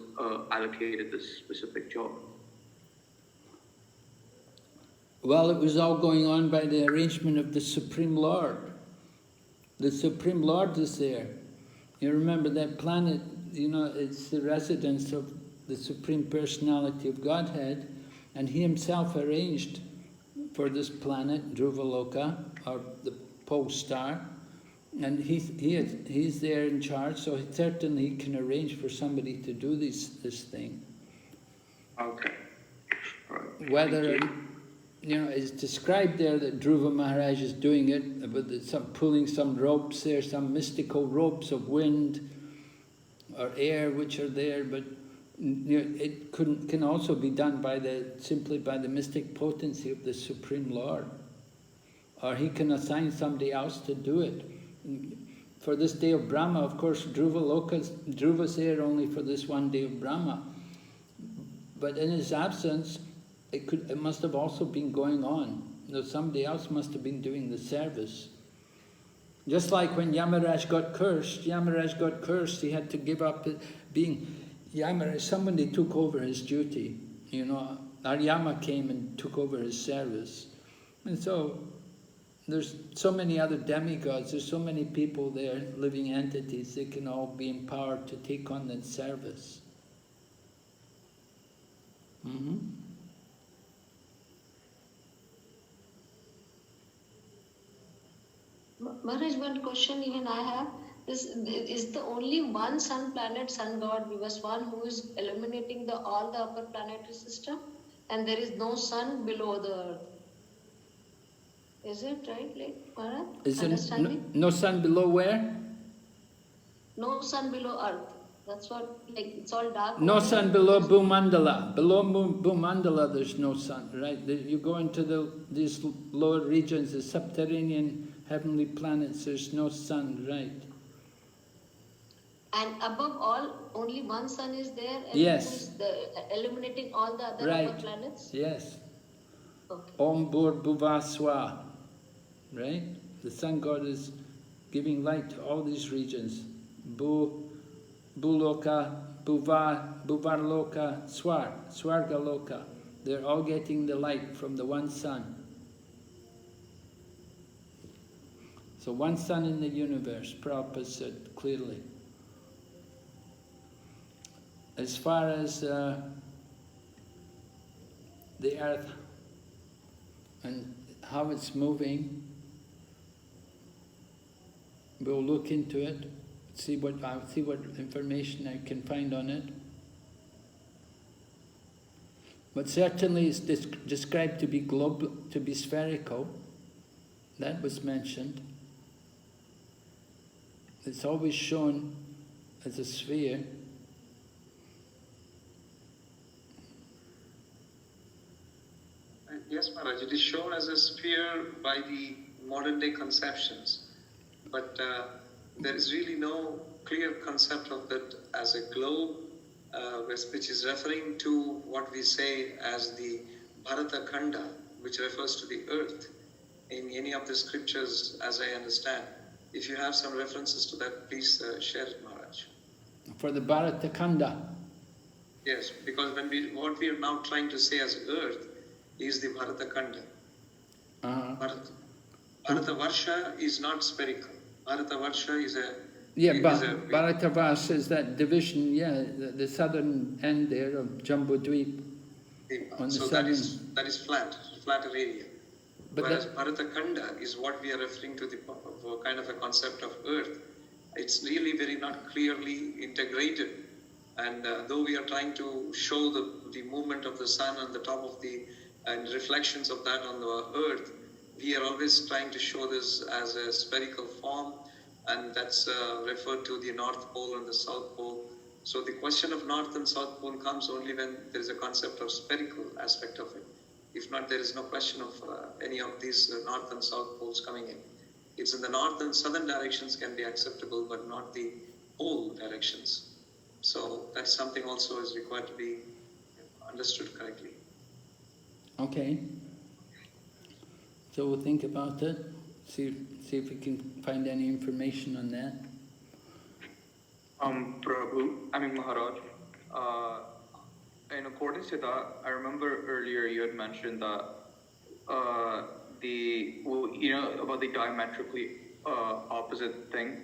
allocated this specific job? Well, it was all going on by the arrangement of the Supreme Lord. The Supreme Lord is there. You remember that planet, you know, it's the residence of the Supreme Personality of Godhead, and he himself arranged for this planet, Dhruvaloka, or the pole star, and he's there in charge, so certainly he can arrange for somebody to do this thing. Okay. Right. Whether, you know, it's described there that Dhruva Maharaj is doing it, with pulling some ropes there, some mystical ropes of wind or air which are there, but you know, it can also be done simply by the mystic potency of the Supreme Lord. Or he can assign somebody else to do it. For this day of Brahma, of course, Dhruva's there only for this one day of Brahma. But in his absence, it must have also been going on. You know, somebody else must have been doing the service. Just like when Yamaraj got cursed, he had to give up being Yamaraj. Somebody took over his duty. You know, Aryama came and took over his service. And so, there's so many other demigods, there's so many people there, living entities, they can all be empowered to take on that service. Mm-hmm. Maharaj, one question even I have is the only one sun planet, sun god, Vivaswan, who is eliminating all the upper planetary system, and there is no sun below the earth. Is it right, like Maharaj? Is there no sun below where? No sun below earth. That's what, like, it's all dark. No sun below Bhumandala. Below Bhumandala there's no sun, right? You go into these lower regions, the subterranean heavenly planets, there's no sun, right? And above all, only one sun is there? And yes. Eliminating all the other upper planets? Yes. Okay. Om Bhur Bhuvaswa, right? The sun god is giving light to all these regions. Bhuloka, Bhuvarloka, Swargaloka. They're all getting the light from the one sun. So one sun in the universe, Prabhupada said clearly. As far as the earth and how it's moving, we'll look into it, see what information I can find on it. But certainly it's described to be global, to be spherical. That was mentioned. It's always shown as a sphere. Yes, Maharaj, it is shown as a sphere by the modern day conceptions, but there is really no clear concept of that as a globe, which is referring to what we say as the Bharata Khanda, which refers to the earth in any of the scriptures, as I understand. If you have some references to that, please share it, Maharaj. For the Bharata Khanda. Yes, because what we are now trying to say as earth is the Bharata Khanda. Bharata Varsha is not spherical. Bharata Varsha is a... Yeah, Bharata Varsha is that division, the southern end there of Jambudweep. On the so southern... that is flatter area. But whereas Bharata Khanda is what we are referring to, the kind of a concept of earth. It's really very not clearly integrated. And though we are trying to show the movement of the sun on the top of and reflections of that on the earth, we are always trying to show this as a spherical form, and that's referred to the North Pole and the South Pole. So the question of North and South Pole comes only when there is a concept of spherical aspect of it. If not, there is no question of any of these North and South Poles coming in. It's in the North and Southern directions can be acceptable, but not the pole directions. So that's something also is required to be understood correctly. Okay. So we'll think about it, see if we can find any information on that. Maharaj, in accordance to that, I remember earlier you had mentioned that about the diametrically opposite thing,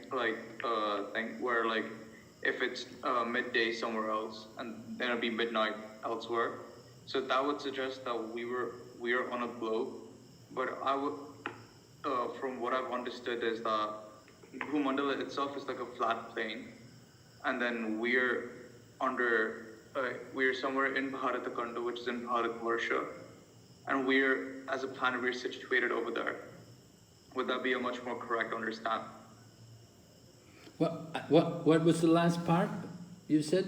where like if it's midday somewhere else and then it'll be midnight elsewhere. So that would suggest that we are on a globe. But I would, from what I've understood, is that Bhumandala itself is like a flat plane, and then we're somewhere in Bharata Khanda, which is in Bharat Varsha, and as a planet, we're situated over there. Would that be a much more correct understanding? What was the last part you said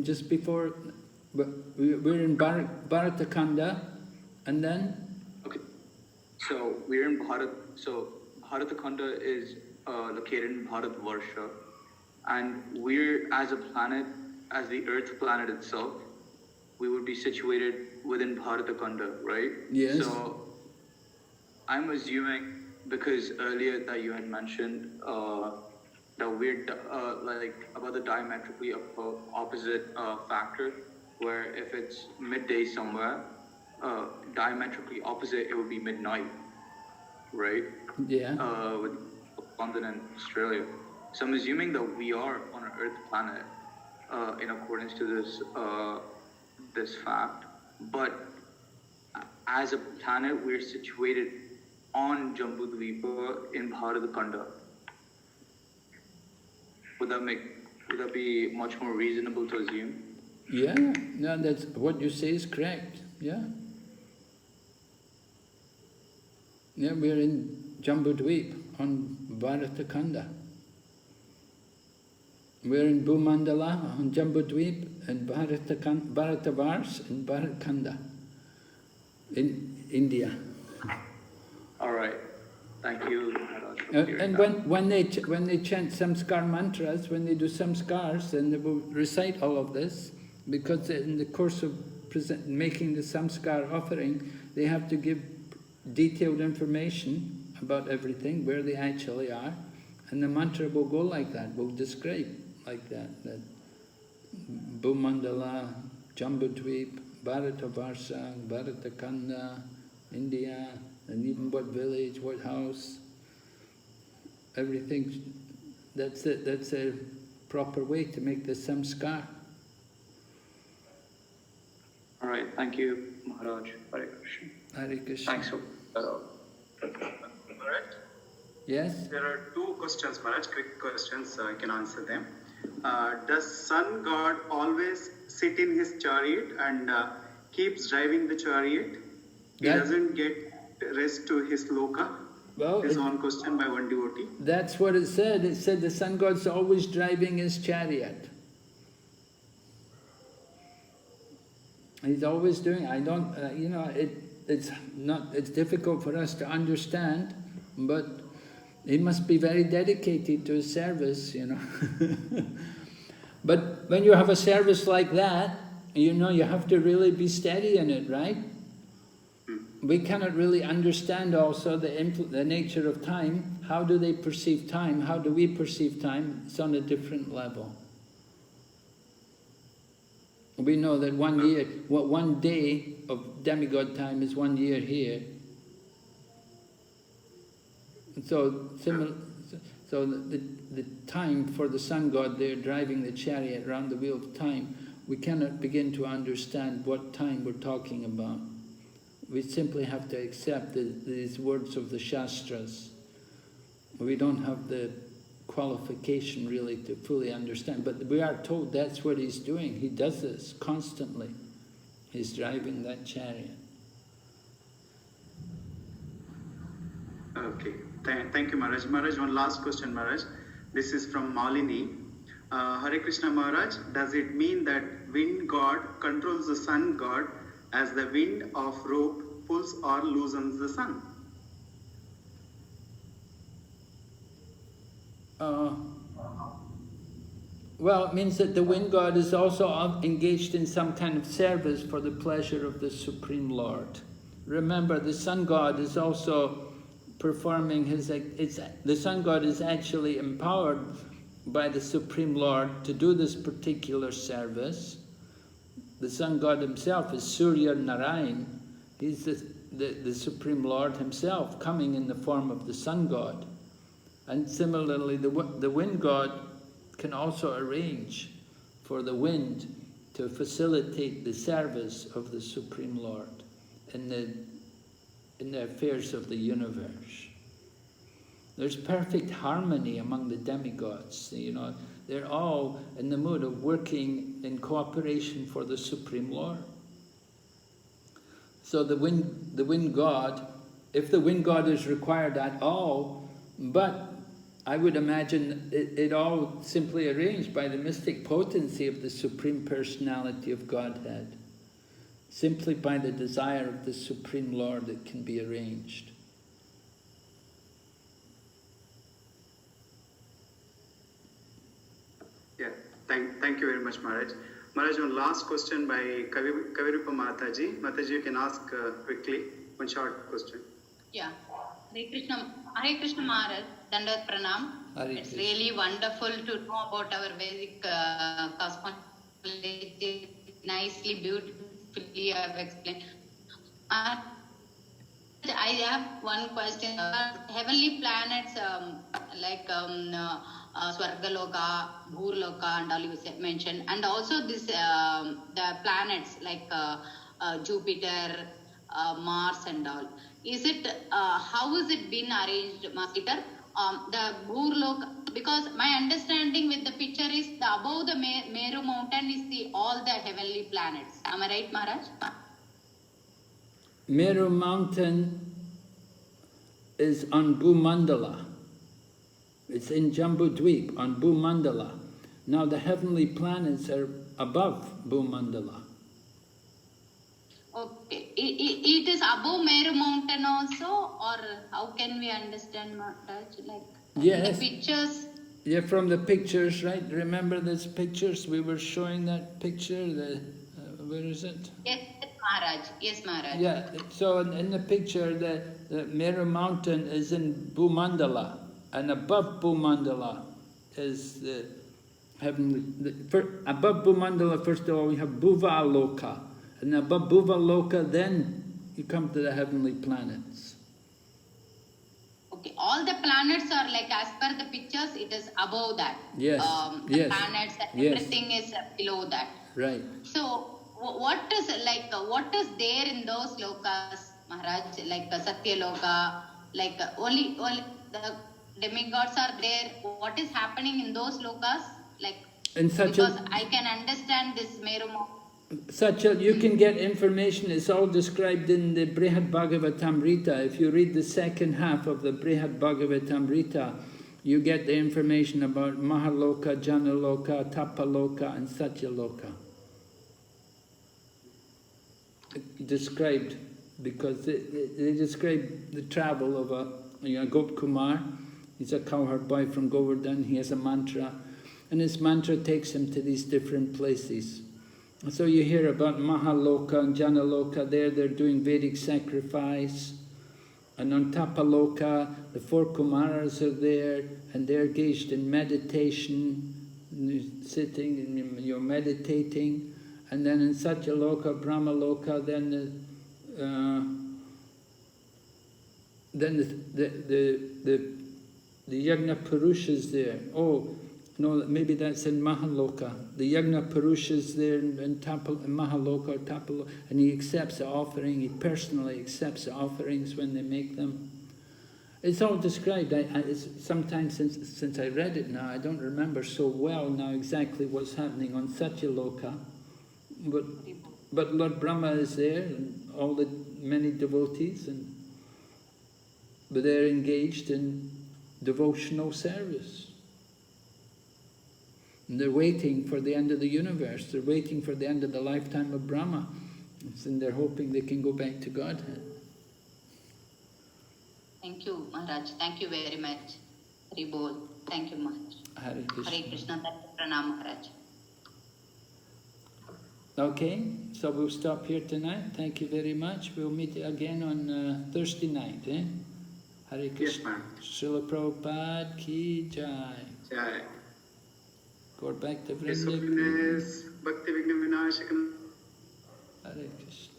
just before? We're in Bharata Khanda, and then? Okay, so we're in Bharat. So Bharata Khanda is located in Bharat Varsha, and we're as a planet, as the Earth planet itself, we would be situated within Bharata Khanda, right? Yes. So I'm assuming, because earlier that you had mentioned that we're about the diametrically opposite factor, where if it's midday somewhere, diametrically opposite, it would be midnight, right? Yeah. With London and Australia. So I'm assuming that we are on an Earth planet in accordance to this fact, but as a planet, we're situated on Jambudweepa in Bharata Khanda. Would that be much more reasonable to assume? Yeah, no, that's what you say is correct. Yeah. Yeah, we're in Jambudweep on Bharata Khanda. We're in Bhumandala on Jambudweep and Bharata Vars and Bharata Khanda in India. All right. Thank you. And when they chant samskar mantras, when they do samskars, then they will recite all of this, because in the course of making the samskar offering, they have to give detailed information about everything, where they actually are, and the mantra will go like that, will describe like that Bhumandala, Jambudweep, Bharata Varsha, Bharata Khanda, India, and even what village, what house, everything. That's it. That's a proper way to make the samskar. All right. Thank you, Maharaj. Hare Krishna. Hare Krishna. Thanks. Maharaj? Yes? There are two questions, Maharaj, quick questions, I can answer them. Does sun god always sit in his chariot and keeps driving the chariet? He doesn't get rest to his loka? Well, There's one question by one devotee. That's what it said. It said the sun god's always driving his chariot. He's always doing. I don't. It's difficult for us to understand, but he must be very dedicated to his service. But when you have a service like that, you have to really be steady in it, right? We cannot really understand also the nature of time. How do they perceive time? How do we perceive time? It's on a different level. We know that 1 day of demigod time is 1 year here. So the time for the sun god there driving the chariot around the wheel of time, we cannot begin to understand what time we're talking about. We simply have to accept these words of the Shastras. We don't have the qualification really to fully understand, but we are told that's what he's doing. He does this constantly. He's driving that chariot. Okay, thank you, Maharaj. Maharaj, one last question, Maharaj. This is from Malini. Hare Krishna, Maharaj, does it mean that wind god controls the sun god as the wind of rope pulls or loosens the sun? Well, it means that the wind god is also engaged in some kind of service for the pleasure of the Supreme Lord. Remember, the sun god is also performing the sun god is actually empowered by the Supreme Lord to do this particular service. The sun god himself is Surya Narayan. He's the Supreme Lord himself coming in the form of the sun god. And similarly, the wind god can also arrange for the wind to facilitate the service of the Supreme Lord in the affairs of the universe. There's perfect harmony among the demigods. They're all in the mood of working in cooperation for the Supreme Lord. So the wind god, if the wind god is required at all, but I would imagine it all simply arranged by the mystic potency of the Supreme Personality of Godhead. Simply by the desire of the Supreme Lord it can be arranged. Yeah, thank you very much, Maharaj. Maharaj, one last question by Kavirupa Mataji. Mataji, you can ask quickly, one short question. Yeah. Hare Krishna Maharaj, Dandavat Pranam. It's really wonderful to know about our Vedic cosmology. Nicely, beautifully you have explained. I have one question. Heavenly planets like Swargaloka, Bhurloka and all you mentioned, and also this the planets like Jupiter, Mars and all. Is it how is it been arranged, Master? The Bhurloka, because my understanding with the picture is the above the Meru mountain is all the heavenly planets. Am I right, Maharaj? Meru mountain is on Bhumandala. It's in Jambudweep on Bhumandala. Now the heavenly planets are above Bhumandala. Okay. It is above Meru mountain also, or how can we understand, Maharaj? Like yes. The pictures. Yeah, from the pictures, right? Remember those pictures? We were showing that picture. Where is it? Yes, Maharaj. Yes, Maharaj. Yeah. So in the picture, the Meru mountain is in Bhumandala, and above Bhumandala is the heavenly. Above Bhumandala, first of all, we have Bhuvaloka. And above Bhuvaloka, then you come to the heavenly planets. Okay, all the planets are like, as per the pictures, it is above that. Yes. The planets, everything is below that. Right. So, what is there in those lokas, Maharaj? Like Satya Loka, like only the demigods are there. What is happening in those lokas? Like, in such because I can understand this Meru. You can get information, it's all described in the Brihad Bhagavatamrita. If you read the second half of the Brihad Bhagavatamrita, you get the information about Mahaloka, Janaloka, Tapaloka and Satyaloka. Described, because they describe the travel of a Gop Kumar. He's a cowherd boy from Govardhan, he has a mantra, and his mantra takes him to these different places. So you hear about Mahaloka and Janaloka, they're doing Vedic sacrifice. And on Tapaloka, the 4 Kumaras are there, and they're engaged in meditation, sitting and you're meditating. And then in Satyaloka, Brahmaloka, then the Yagna Purusha's there. Oh, no, maybe that's in Mahaloka. The Yagna Purusha's there in Mahaloka or Tapaloka, and he accepts the offering, he personally accepts the offerings when they make them. It's all described. Sometimes since I read it now, I don't remember so well now exactly what's happening on Satyaloka. But Lord Brahma is there, and all the many devotees, but they're engaged in devotional service. And they're waiting for the end of the universe. They're waiting for the end of the lifetime of Brahma. And they're hoping they can go back to Godhead. Thank you, Maharaj. Thank you very much. Hari Bol. Thank you, Maharaj. Hare Krishna. Hare Krishna. Pranam, Maharaj. Okay, so we'll stop here tonight. Thank you very much. We'll meet again on Thursday night. Hare Krishna. Yes, Srila Prabhupada ki jai. Jai. Go back to His Vrindavan. Holiness Bhakti Vigna Vinashakam. Hare Krishna.